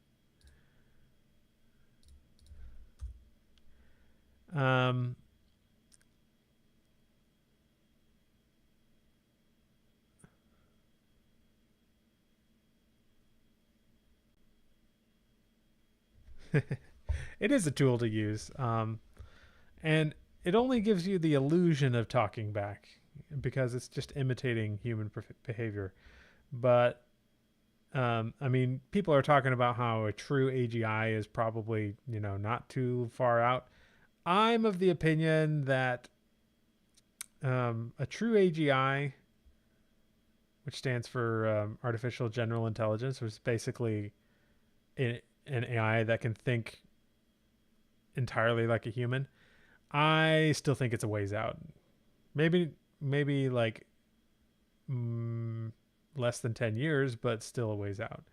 It is a tool to use. And it only gives you the illusion of talking back because it's just imitating human behavior. But I mean, people are talking about how a true AGI is probably, not too far out. I'm of the opinion that a true AGI, which stands for Artificial General Intelligence, which is basically an AI that can think entirely like a human. I still think it's a ways out. Maybe like less than 10 years, but still a ways out.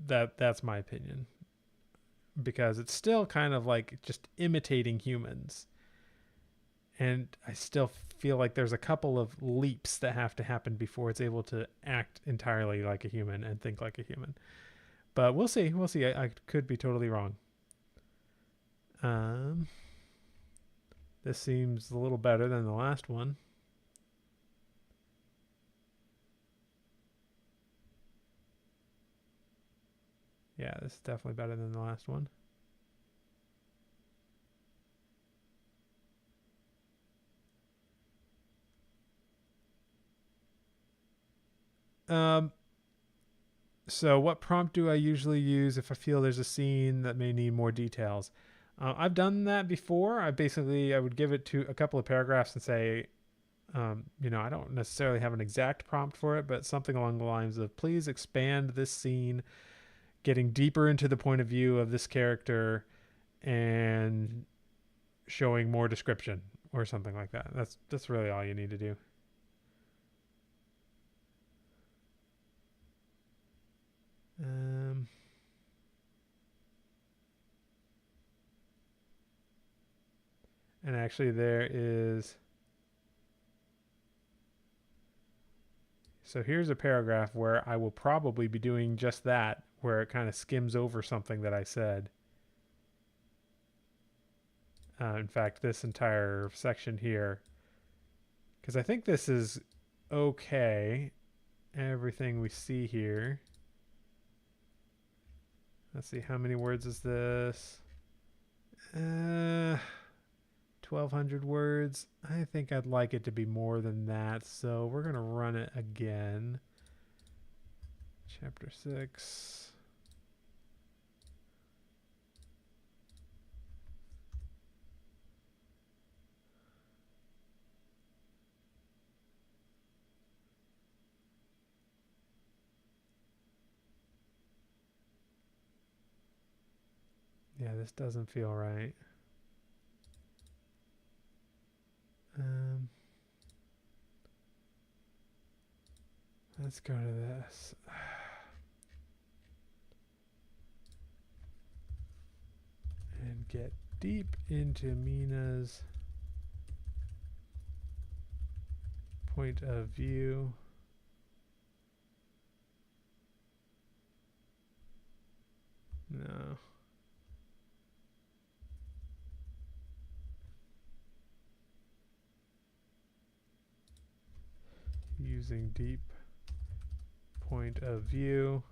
That's my opinion, because it's still kind of like just imitating humans. And I still feel like there's a couple of leaps that have to happen before it's able to act entirely like a human and think like a human. But we'll see. We'll see. I could be totally wrong. This seems a little better than the last one. Yeah, this is definitely better than the last one. So what prompt do I usually use if I feel there's a scene that may need more details? I've done that before. I would give it to a couple of paragraphs and say, I don't necessarily have an exact prompt for it, but something along the lines of, please expand this scene, getting deeper into the point of view of this character and showing more description or something like that. That's really all you need to do. And actually there is, so here's a paragraph where I will probably be doing just that, where it kind of skims over something that I said. In fact, this entire section here, because I think this is okay. Everything we see here. Let's see, how many words is this? 1,200 words. I think I'd like it to be more than that, so we're going to run it again. Chapter 6. Yeah, this doesn't feel right. Let's go to this. And get deep into Mina's point of view. No. Using deep point of view.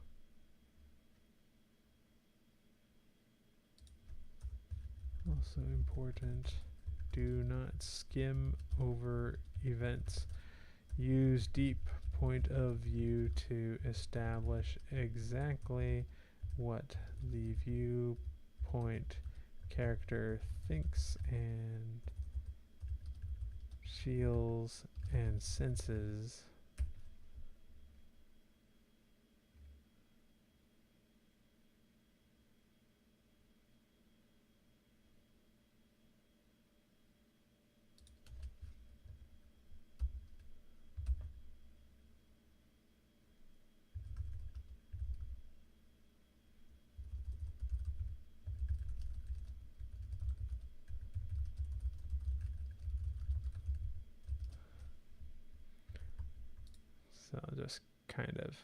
Also important, do not skim over events. Use deep point of view to establish exactly what the viewpoint character thinks and Feels and senses. So just kind of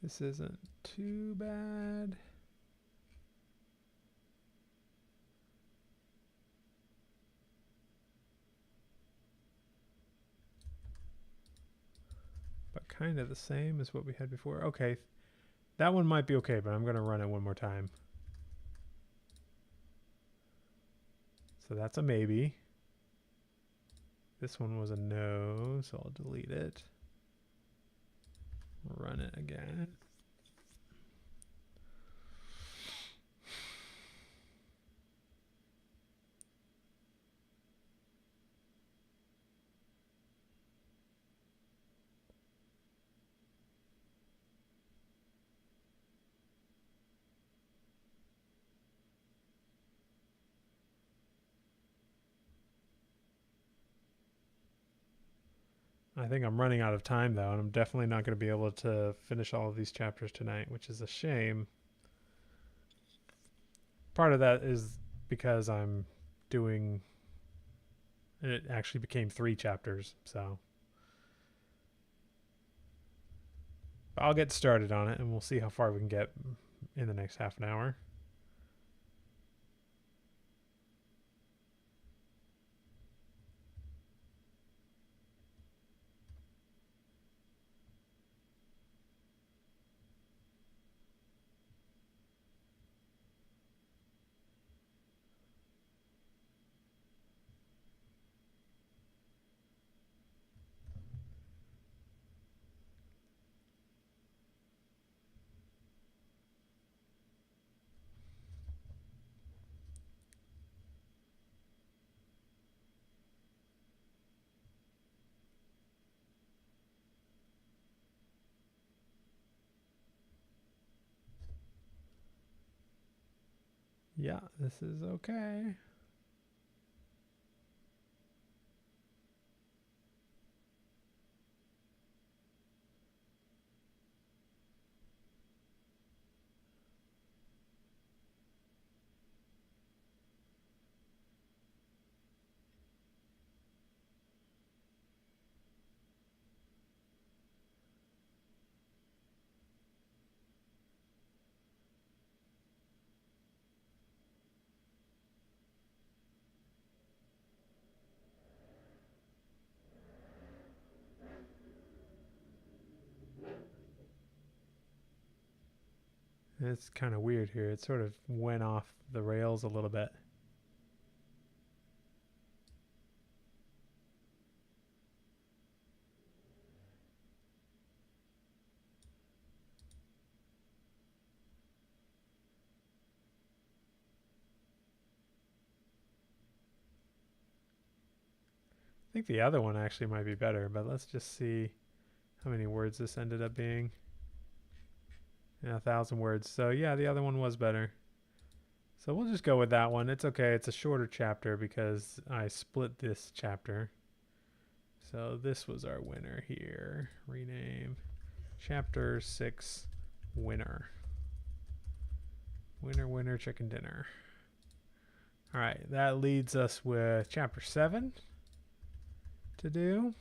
this isn't too bad. But kind of the same as what we had before. Okay, that one might be okay, but I'm going to run it one more time. So that's a maybe. This one was a no, so I'll delete it. Run it again. I think I'm running out of time though, and I'm definitely not going to be able to finish all of these chapters tonight, which is a shame. Part of that is because I'm doing, it actually became 3 chapters, so I'll get started on it and we'll see how far we can get in the next half an hour. Yeah, this is okay. It's kind of weird here. It sort of went off the rails a little bit. I think the other one actually might be better, but let's just see how many words this ended up being. Yeah, 1,000 words. So yeah, the other one was better. So we'll just go with that one. It's okay. It's a shorter chapter because I split this chapter. So this was our winner here. Rename chapter 6 winner. Winner, winner, chicken dinner. All right, that leads us with chapter 7 to do.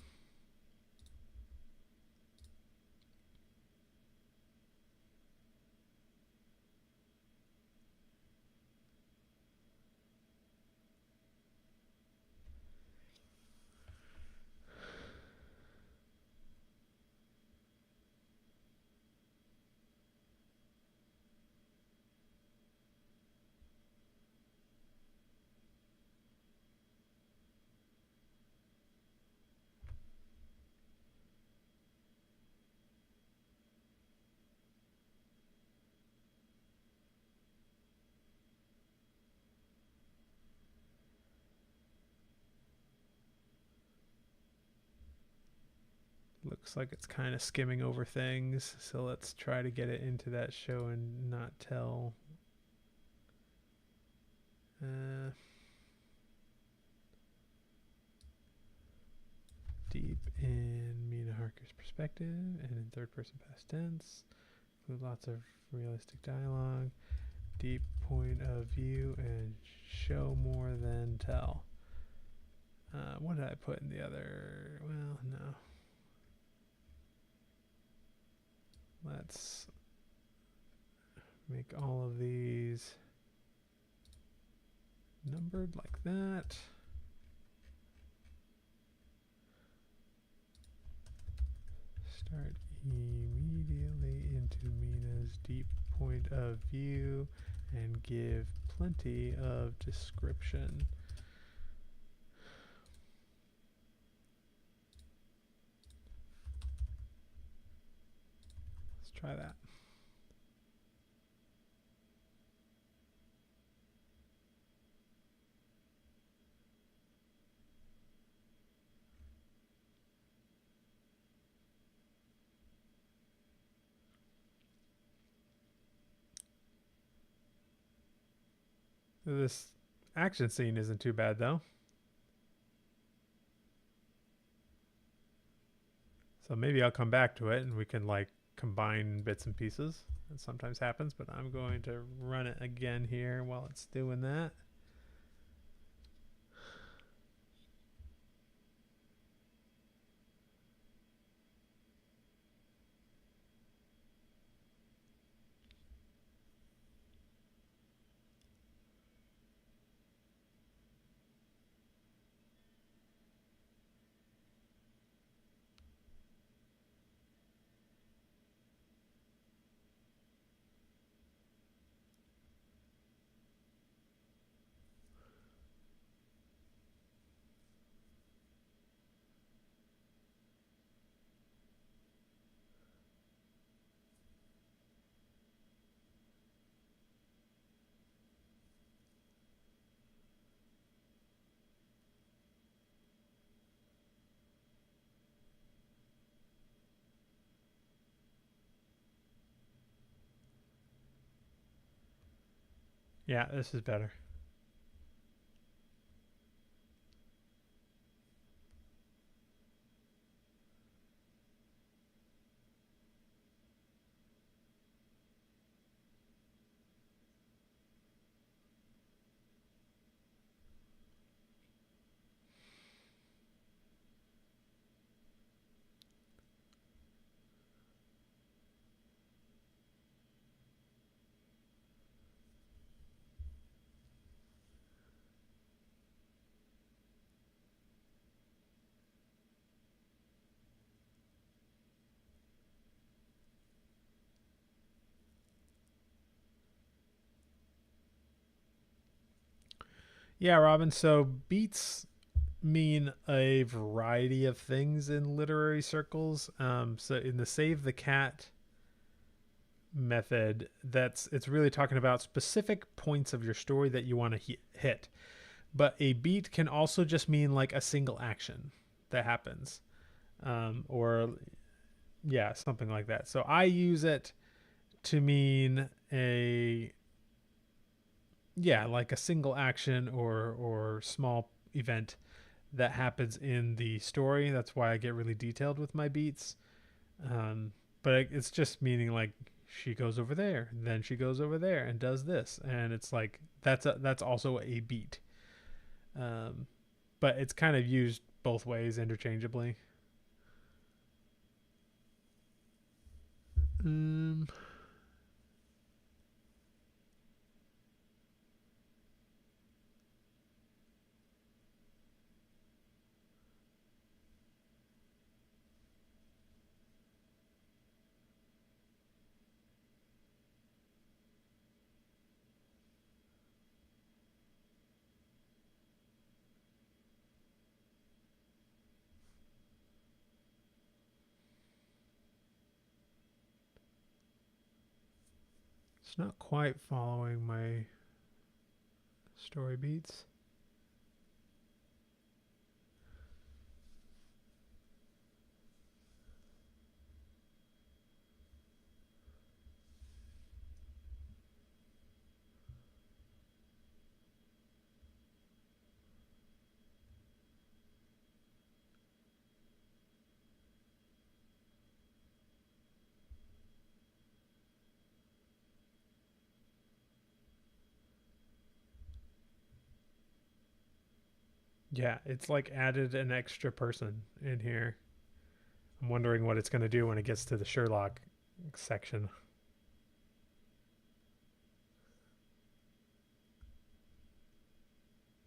Looks like it's kind of skimming over things, so let's try to get it into that show and not tell. Deep in Mina Harker's perspective and in third person past tense. Include lots of realistic dialogue. Deep point of view and show more than tell. What did I put in the other? Well, no. Let's make all of these numbered like that. Start immediately into Mina's deep point of view and give plenty of description. Let's try that. This action scene isn't too bad though. So maybe I'll come back to it and we can like combine bits and pieces. That sometimes happens, but I'm going to run it again here while it's doing that. Yeah, this is better. Yeah, Robin. So beats mean a variety of things in literary circles. So in the Save the Cat method, it's really talking about specific points of your story that you want to hit. But a beat can also just mean like a single action that happens, or yeah, something like that. So I use it to mean like a single action or small event that happens in the story. That's why I get really detailed with my beats. But it's just meaning like she goes over there, and then she goes over there and does this, and it's like that's also a beat. But it's kind of used both ways interchangeably. Um, it's not quite following my story beats. Yeah, it's like added an extra person in here. I'm wondering what it's going to do when it gets to the Sherlock section.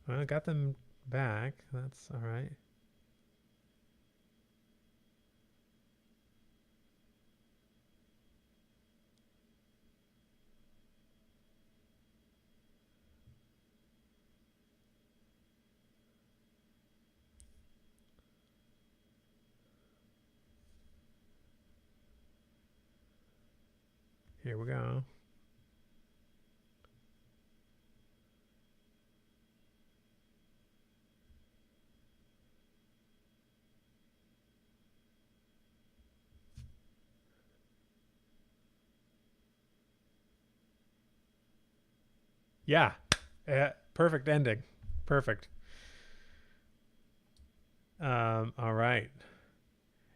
Well, I got them back. That's all right. Here we go. Yeah. Perfect ending. Perfect. All right.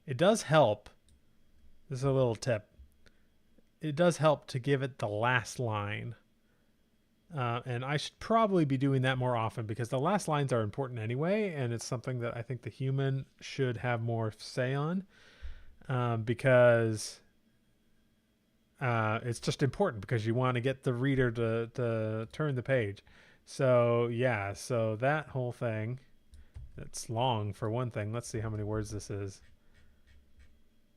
It does help. This is a little tip. It does help to give it the last line. And I should probably be doing that more often because the last lines are important anyway, and it's something that I think the human should have more say on, because it's just important because you want to get the reader to turn the page. So yeah, so that whole thing, it's long for one thing. Let's see how many words this is.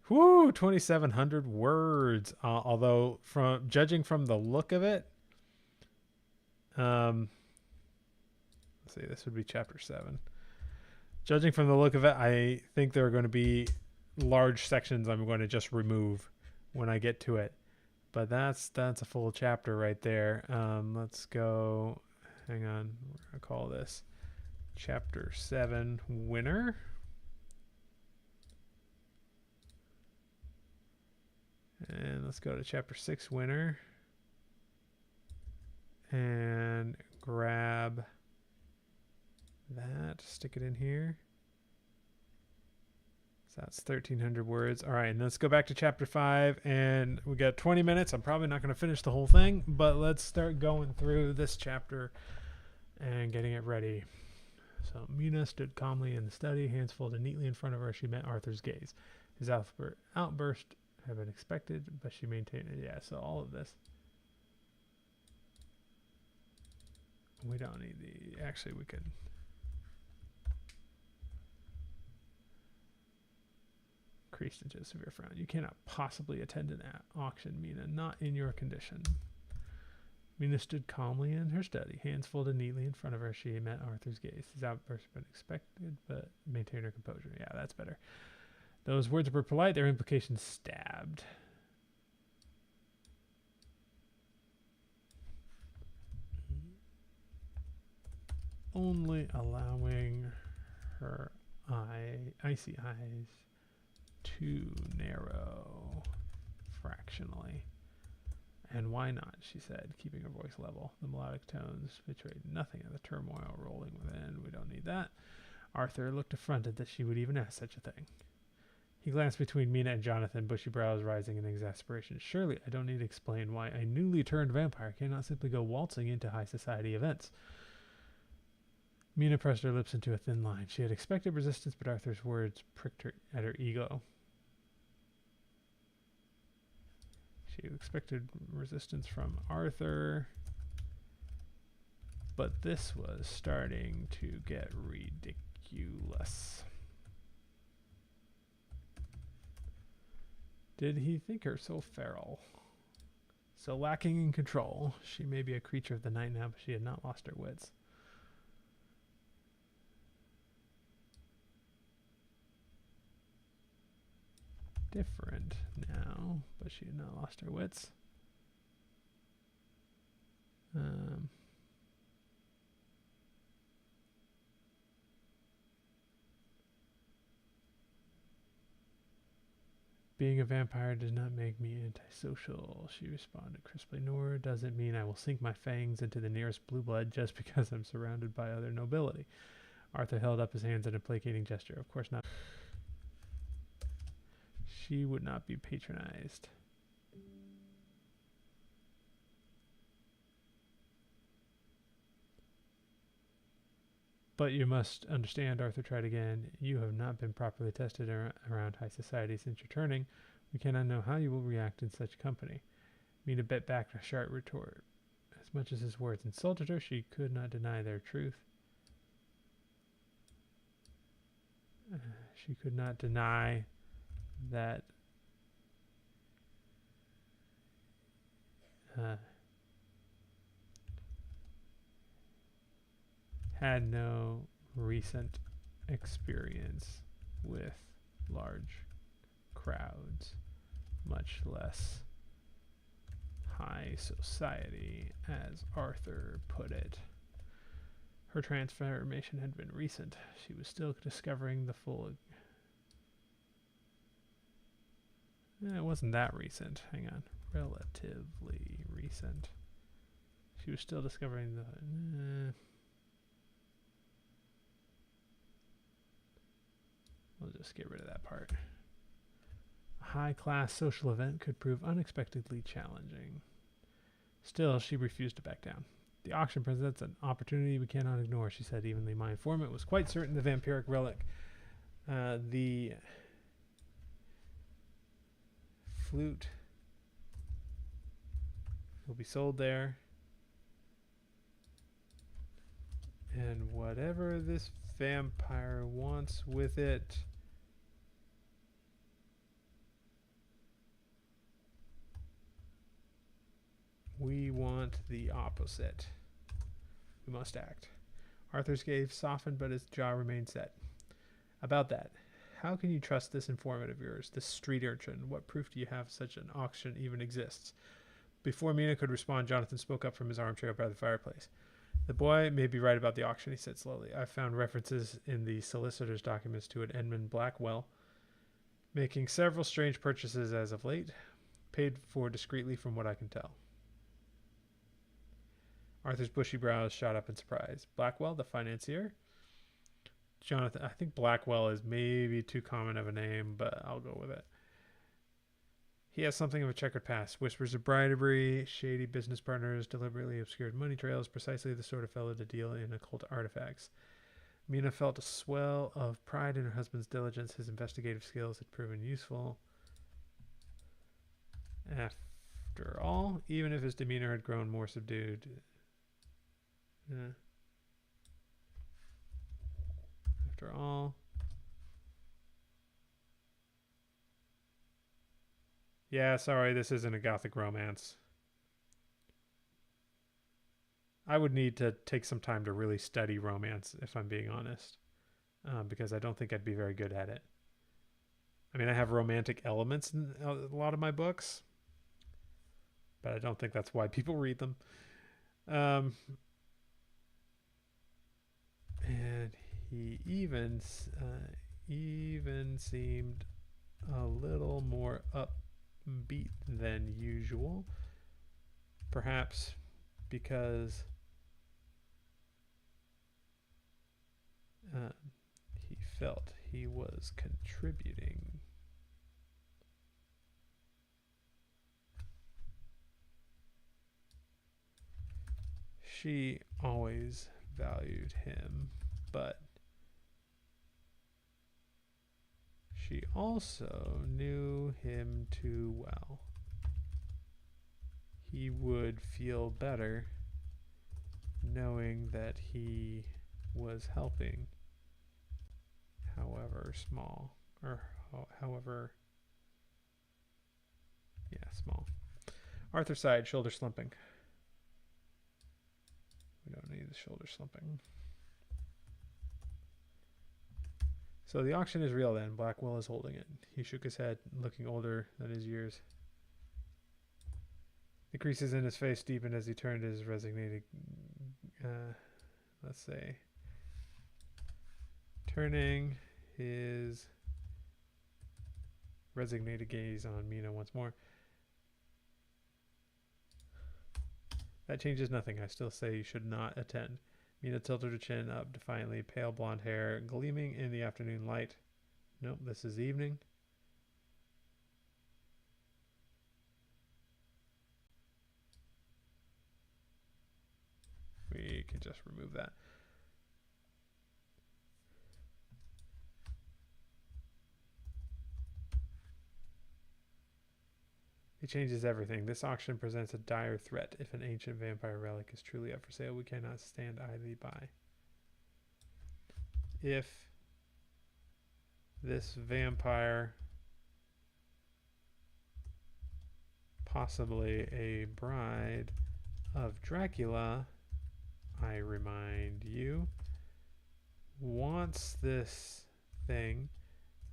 Whoo, 2,700 words. Although from judging from the look of it, let's see, this would be chapter 7. Judging from the look of it, I think there are going to be large sections I'm going to just remove when I get to it. But that's a full chapter right there. Let's go. Hang on. We're going to call this chapter 7 winner. And let's go to chapter 6 winner. And grab that, stick it in here. So that's 1,300 words. All right, and let's go back to chapter 5, and we got 20 minutes. I'm probably not going to finish the whole thing, but let's start going through this chapter and getting it ready. So Mina stood calmly in the study, hands folded neatly in front of her. She met Arthur's gaze. His outburst had been expected, but she maintained it. Yeah, so all of this. We don't need the... Actually, we could... Creased into a severe frown. You cannot possibly attend an auction, Mina. Not in your condition. Mina stood calmly in her study, hands folded neatly in front of her. She met Arthur's gaze. His outburst had been expected, but maintained her composure. Yeah, that's better. Those words were polite, their implications stabbed. Only allowing her icy eyes to narrow fractionally. And why not, she said, keeping her voice level. The melodic tones betrayed nothing of the turmoil rolling within. We don't need that. Arthur looked affronted that she would even ask such a thing. He glanced between Mina and Jonathan, bushy brows rising in exasperation. Surely I don't need to explain why a newly turned vampire cannot simply go waltzing into high society events. Mina pressed her lips into a thin line. She had expected resistance, but Arthur's words pricked her at her ego. She expected resistance from Arthur, but this was starting to get ridiculous. Did he think her so feral? So lacking in control? She may be a creature of the night now, but she had not lost her wits. Different now, but she had not lost her wits. Being a vampire does not make me antisocial, she responded crisply, nor does it mean I will sink my fangs into the nearest blue blood just because I'm surrounded by other nobility. Arthur held up his hands in a placating gesture. Of course not. She would not be patronized. But you must understand, Arthur tried again, you have not been properly tested around high society since returning. We cannot know how you will react in such company. Mina bit back a sharp retort. As much as his words insulted her, she could not deny their truth. She could not deny that had no recent experience with large crowds, much less high society, as Arthur put it. Her transformation had been recent. She was still discovering the full... it wasn't that recent. Hang on. Relatively recent. She was still discovering the... we'll just get rid of that part. A high-class social event could prove unexpectedly challenging. Still, she refused to back down. The auction presents an opportunity we cannot ignore, she said evenly. My informant was quite certain the vampiric relic, the flute, will be sold there. And whatever this vampire wants with it, we want the opposite. We must act. Arthur's gaze softened, but his jaw remained set. About that, how can you trust this informant of yours, this street urchin? What proof do you have such an auction even exists? Before Mina could respond, Jonathan spoke up from his armchair by the fireplace. The boy may be right about the auction, he said slowly. I've found references in the solicitor's documents to an Edmund Blackwell, making several strange purchases as of late, paid for discreetly from what I can tell. Arthur's bushy brows shot up in surprise. Blackwell, the financier? Jonathan, I think Blackwell is maybe too common of a name, but I'll go with it. He has something of a checkered past. Whispers of bribery, shady business partners, deliberately obscured money trails, precisely the sort of fellow to deal in occult artifacts. Mina felt a swell of pride in her husband's diligence. His investigative skills had proven useful. After all, even if his demeanor had grown more subdued... after all... yeah, sorry, this isn't a gothic romance. I would need to take some time to really study romance, if I'm being honest, because I don't think I'd be very good at it. I mean, I have romantic elements in a lot of my books, but I don't think that's why people read them. And he even seemed a little more upbeat than usual, perhaps because he felt he was contributing. She always valued him, but she also knew him too well. He would feel better knowing that he was helping, however small, or however, yeah, small. Arthur sighed, shoulder slumping. We don't need the shoulder slumping. So the auction is real then. Blackwell is holding it. He shook his head, looking older than his years. The creases in his face deepened as he turned his resignated, let's say, turning his resignated gaze on Mina once more. That changes nothing. I still say you should not attend. Mina tilted her chin up defiantly, pale blonde hair gleaming in the afternoon light. Nope, this is evening. We can just remove that. It changes everything. This auction presents a dire threat. If an ancient vampire relic is truly up for sale, we cannot stand idly by. If this vampire, possibly a bride of Dracula, I remind you, wants this thing,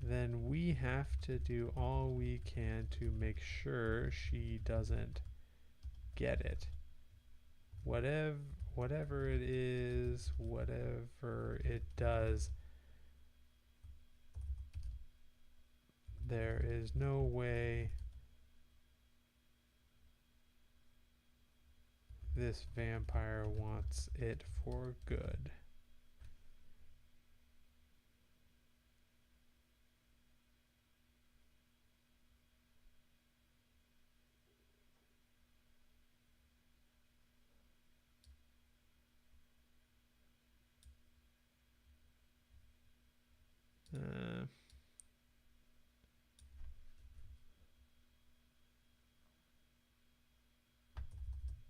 then we have to do all we can to make sure she doesn't get it. Whatever it is, whatever it does, there is no way this vampire wants it for good.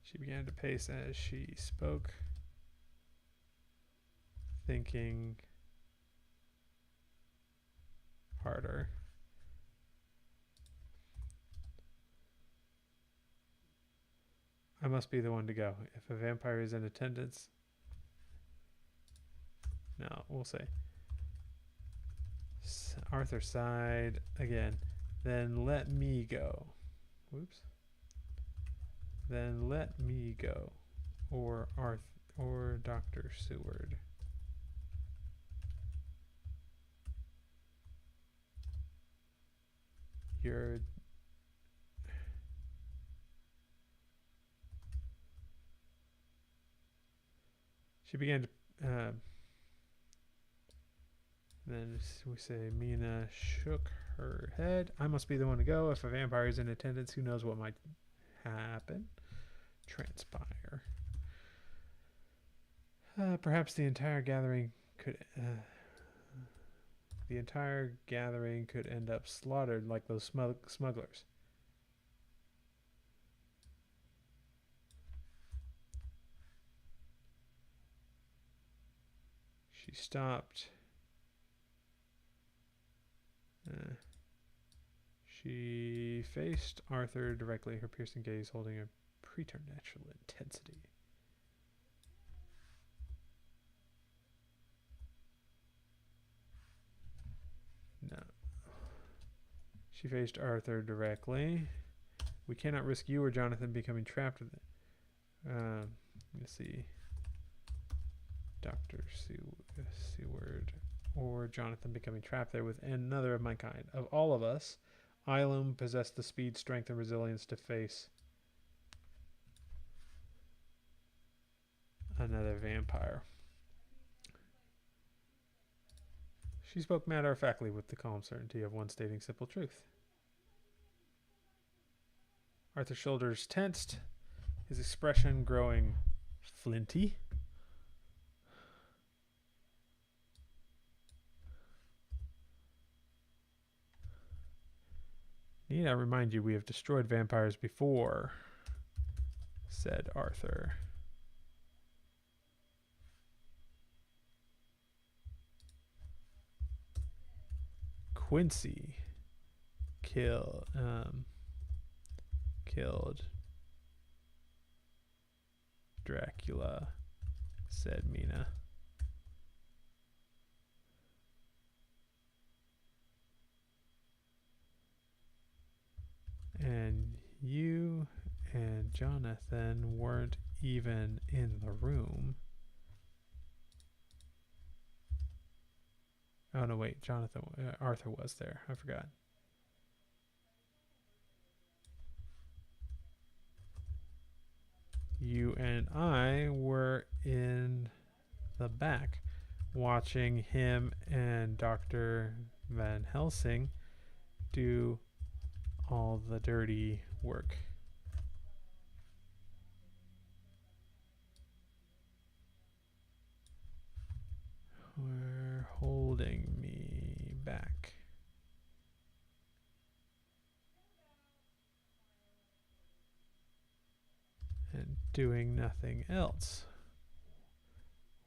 She began to pace as she spoke, thinking harder. I must be the one to go. If a vampire is in attendance, no, we'll say. Arthur sighed again. Then let me go. Whoops. Then let me go, or Dr. Seward. You're She began to then we say Mina shook her head. I must be the one to go. If a vampire is in attendance, who knows what might happen, transpire. Perhaps the entire gathering could end up slaughtered like those smugglers. She stopped. She faced Arthur directly, her piercing gaze holding a preternatural intensity. No. She faced Arthur directly. We cannot risk you or Jonathan becoming trapped with it. Let's see. Dr. Seward or Jonathan becoming trapped there with another of my kind. Of all of us, Ilum possessed the speed, strength, and resilience to face another vampire. She spoke matter-of-factly with the calm certainty of one stating simple truth. Arthur's shoulders tensed, his expression growing flinty. Need I remind you, we have destroyed vampires before, said Arthur. Quincy killed Dracula, said Mina. And you and Jonathan weren't even in the room. Oh no, wait, Arthur was there. I forgot. You and I were in the back watching him and Dr. Van Helsing do all the dirty work. Were holding me back. doing nothing else.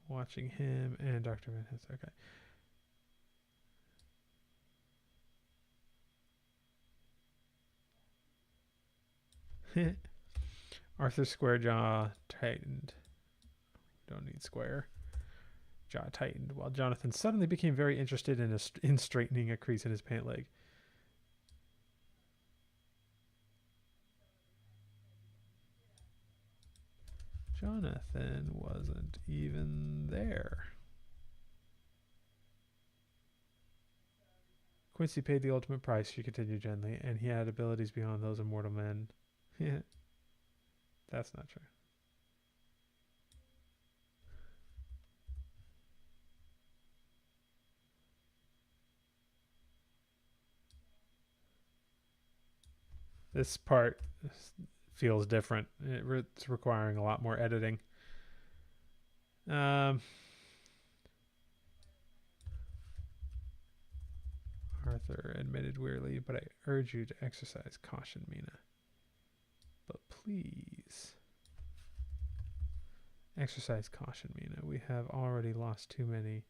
Watching him and Dr. Van Hess. Okay. Arthur's square jaw tightened. Don't need square. Jaw tightened while Jonathan suddenly became very interested in straightening a crease in his pant leg. Jonathan wasn't even there. Quincy paid the ultimate price, she continued gently, and he had abilities beyond those of mortal men. That's not true. This part feels different. It's requiring a lot more editing. Arthur admitted wearily, but I urge you to exercise caution, Mina. But please. Exercise caution, Mina. We have already lost too many.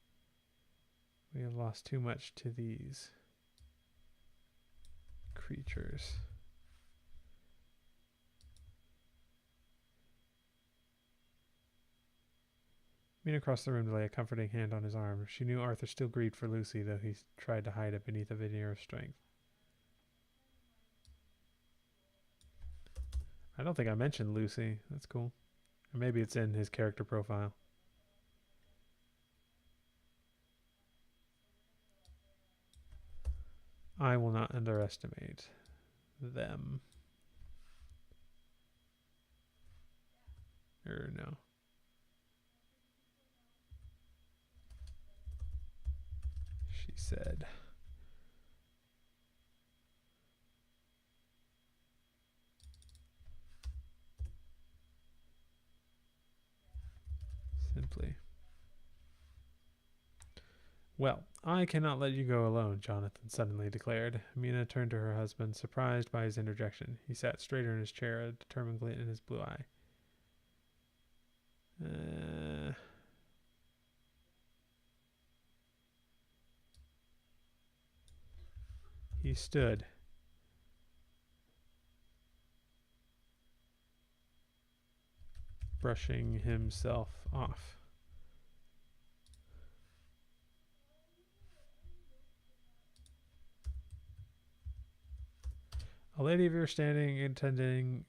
We have lost too much to these creatures. Mina crossed the room to lay a comforting hand on his arm. She knew Arthur still grieved for Lucy, though he tried to hide it beneath a veneer of strength. I don't think I mentioned Lucy. That's cool. Or maybe it's in his character profile. I will not underestimate them. Or no. She said. Simply. Well, I cannot let you go alone, Jonathan suddenly declared. Mina turned to her husband, surprised by his interjection. He sat straighter in his chair, a determined glint in his blue eye. He stood. Brushing himself off. A lady of your standing attending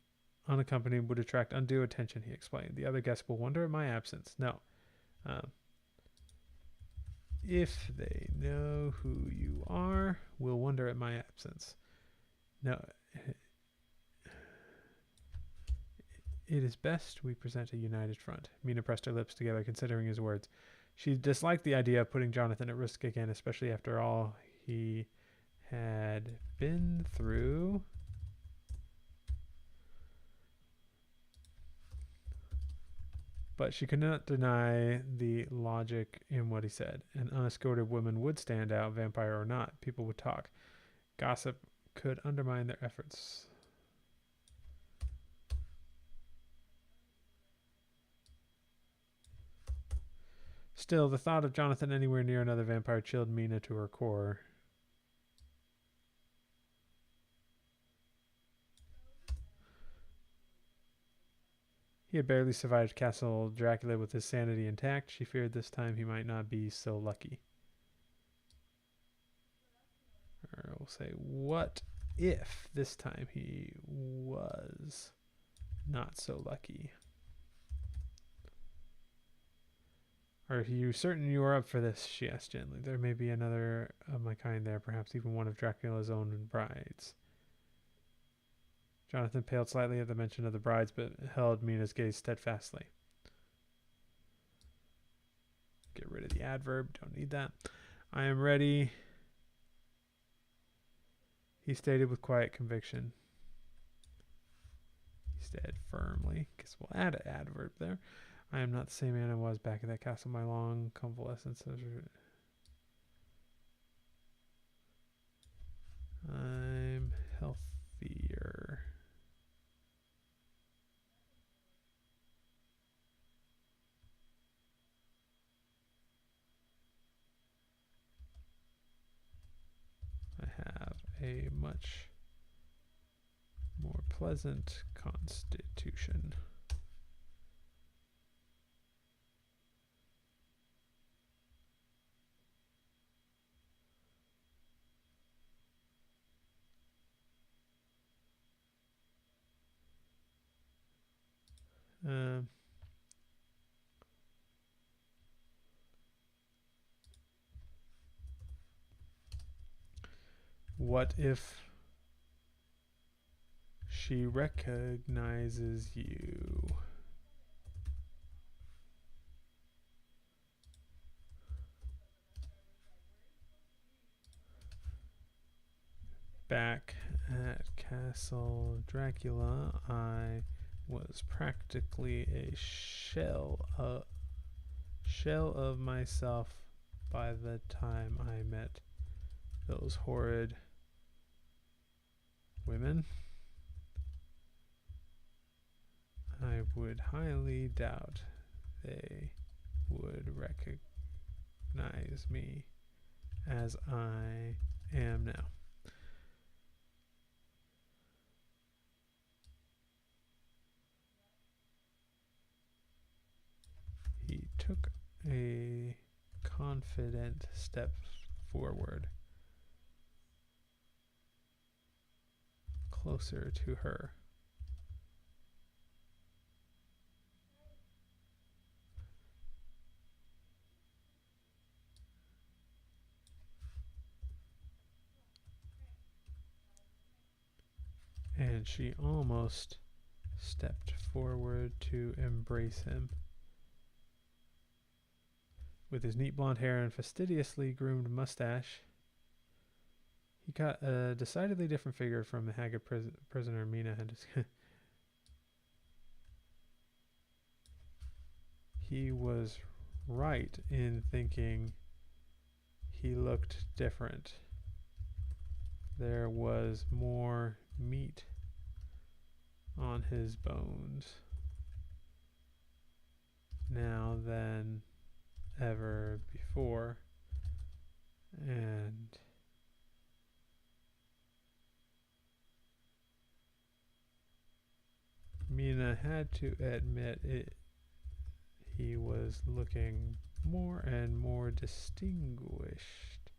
unaccompanied would attract undue attention, he explained. The other guests will wonder at my absence. No. If they know who you are, will wonder at my absence. No. It is best we present a united front. Mina pressed her lips together, considering his words. She disliked the idea of putting Jonathan at risk again, especially after all he had been through. But she could not deny the logic in what he said. An unescorted woman would stand out, vampire or not. People would talk. Gossip could undermine their efforts. Still, the thought of Jonathan anywhere near another vampire chilled Mina to her core. He had barely survived Castle Dracula with his sanity intact. She feared this time he might not be so lucky. Or we'll say, what if this time he was not so lucky? Are you certain you are up for this? She asked gently. There may be another of my kind there, perhaps even one of Dracula's own brides. Jonathan paled slightly at the mention of the brides, but held Mina's gaze steadfastly. Get rid of the adverb. Don't need that. I am ready, he stated with quiet conviction. He said firmly. Guess we'll add an adverb there. I am not the same man I was back at that castle. My long convalescence. I'm healthier. a much more pleasant constitution. What if she recognizes you? Back at Castle Dracula, I was practically a shell of myself by the time I met those horrid women. I would highly doubt they would recognize me as I am now. He took a confident step forward, closer to her. And she almost stepped forward to embrace him. With his neat blonde hair and fastidiously groomed mustache, he got a decidedly different figure from the haggard prisoner Mina had. He was right in thinking he looked different. There was more meat on his bones now than ever before, and Mina had to admit it. He was looking more and more distinguished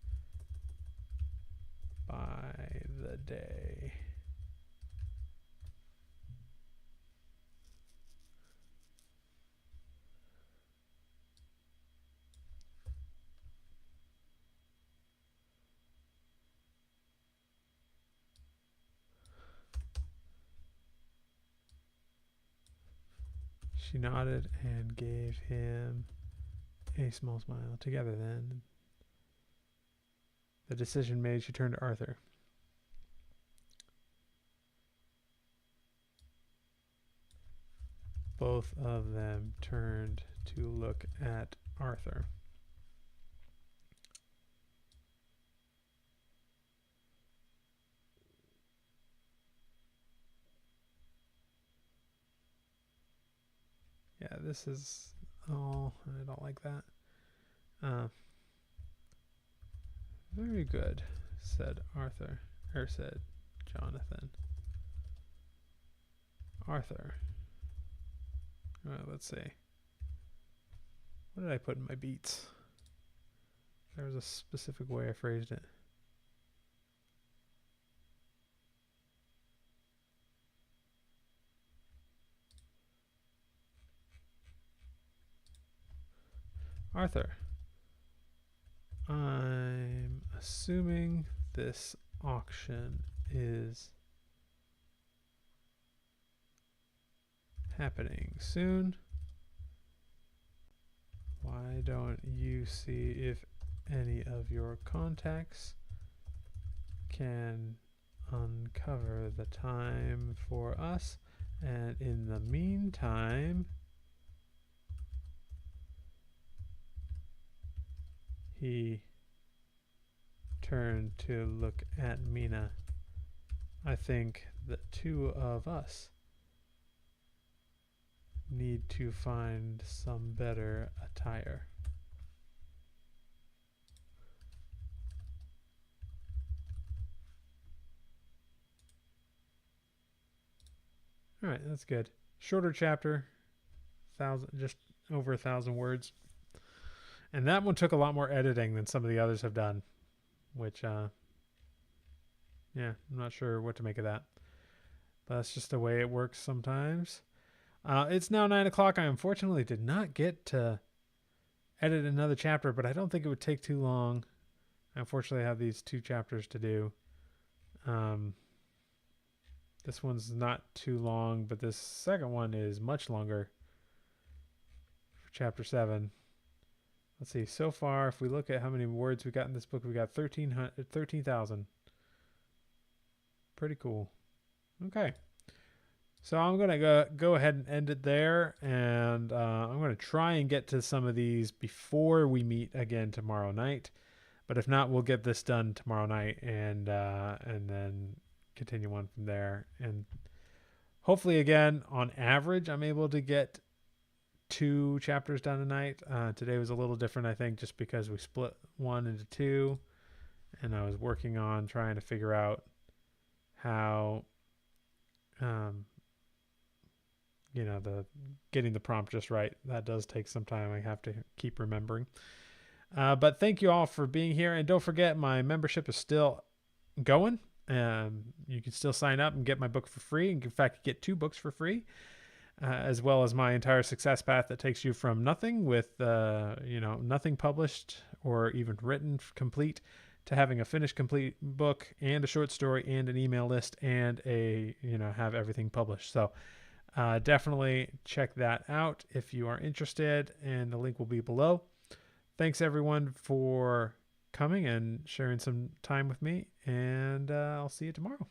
by the day. She nodded and gave him a small smile. Together then, the decision made, she turned to Arthur. Both of them turned to look at Arthur. Yeah, this is... Oh, I don't like that. Very good, said Arthur. Or said Jonathan. Arthur. Let's see. What did I put in my beats? There was a specific way I phrased it. Arthur, I'm assuming this auction is happening soon. Why don't you see if any of your contacts can uncover the time for us, and in the meantime, he turned to look at Mina. I think the two of us need to find some better attire. All right, that's good. Shorter chapter, just over 1,000 words, and that one took a lot more editing than some of the others have done, which, yeah, I'm not sure what to make of that. But that's just the way it works sometimes. It's now 9 o'clock. I unfortunately did not get to edit another chapter, but I don't think it would take too long. I unfortunately have these 2 chapters to do. This one's not too long, but this second one is much longer. For chapter 7. Let's see. So far, if we look at how many words we got in this book, we got 13,000. Pretty cool. Okay. So I'm going to go ahead and end it there. And I'm going to try and get to some of these before we meet again tomorrow night. But if not, we'll get this done tomorrow night and then continue on from there. And hopefully, again, on average, I'm able to get 2 chapters done tonight. Today was a little different, I think, just because we split one into 2. And I was working on trying to figure out how the getting the prompt just right. That does take some time. I have to keep remembering. But thank you all for being here, and don't forget my membership is still going. You can still sign up and get my book for free. In fact, get 2 books for free, as well as my entire success path that takes you from nothing with nothing published or even written complete to having a finished complete book and a short story and an email list and have everything published. So definitely check that out if you are interested, and the link will be below. Thanks everyone for coming and sharing some time with me, and I'll see you tomorrow.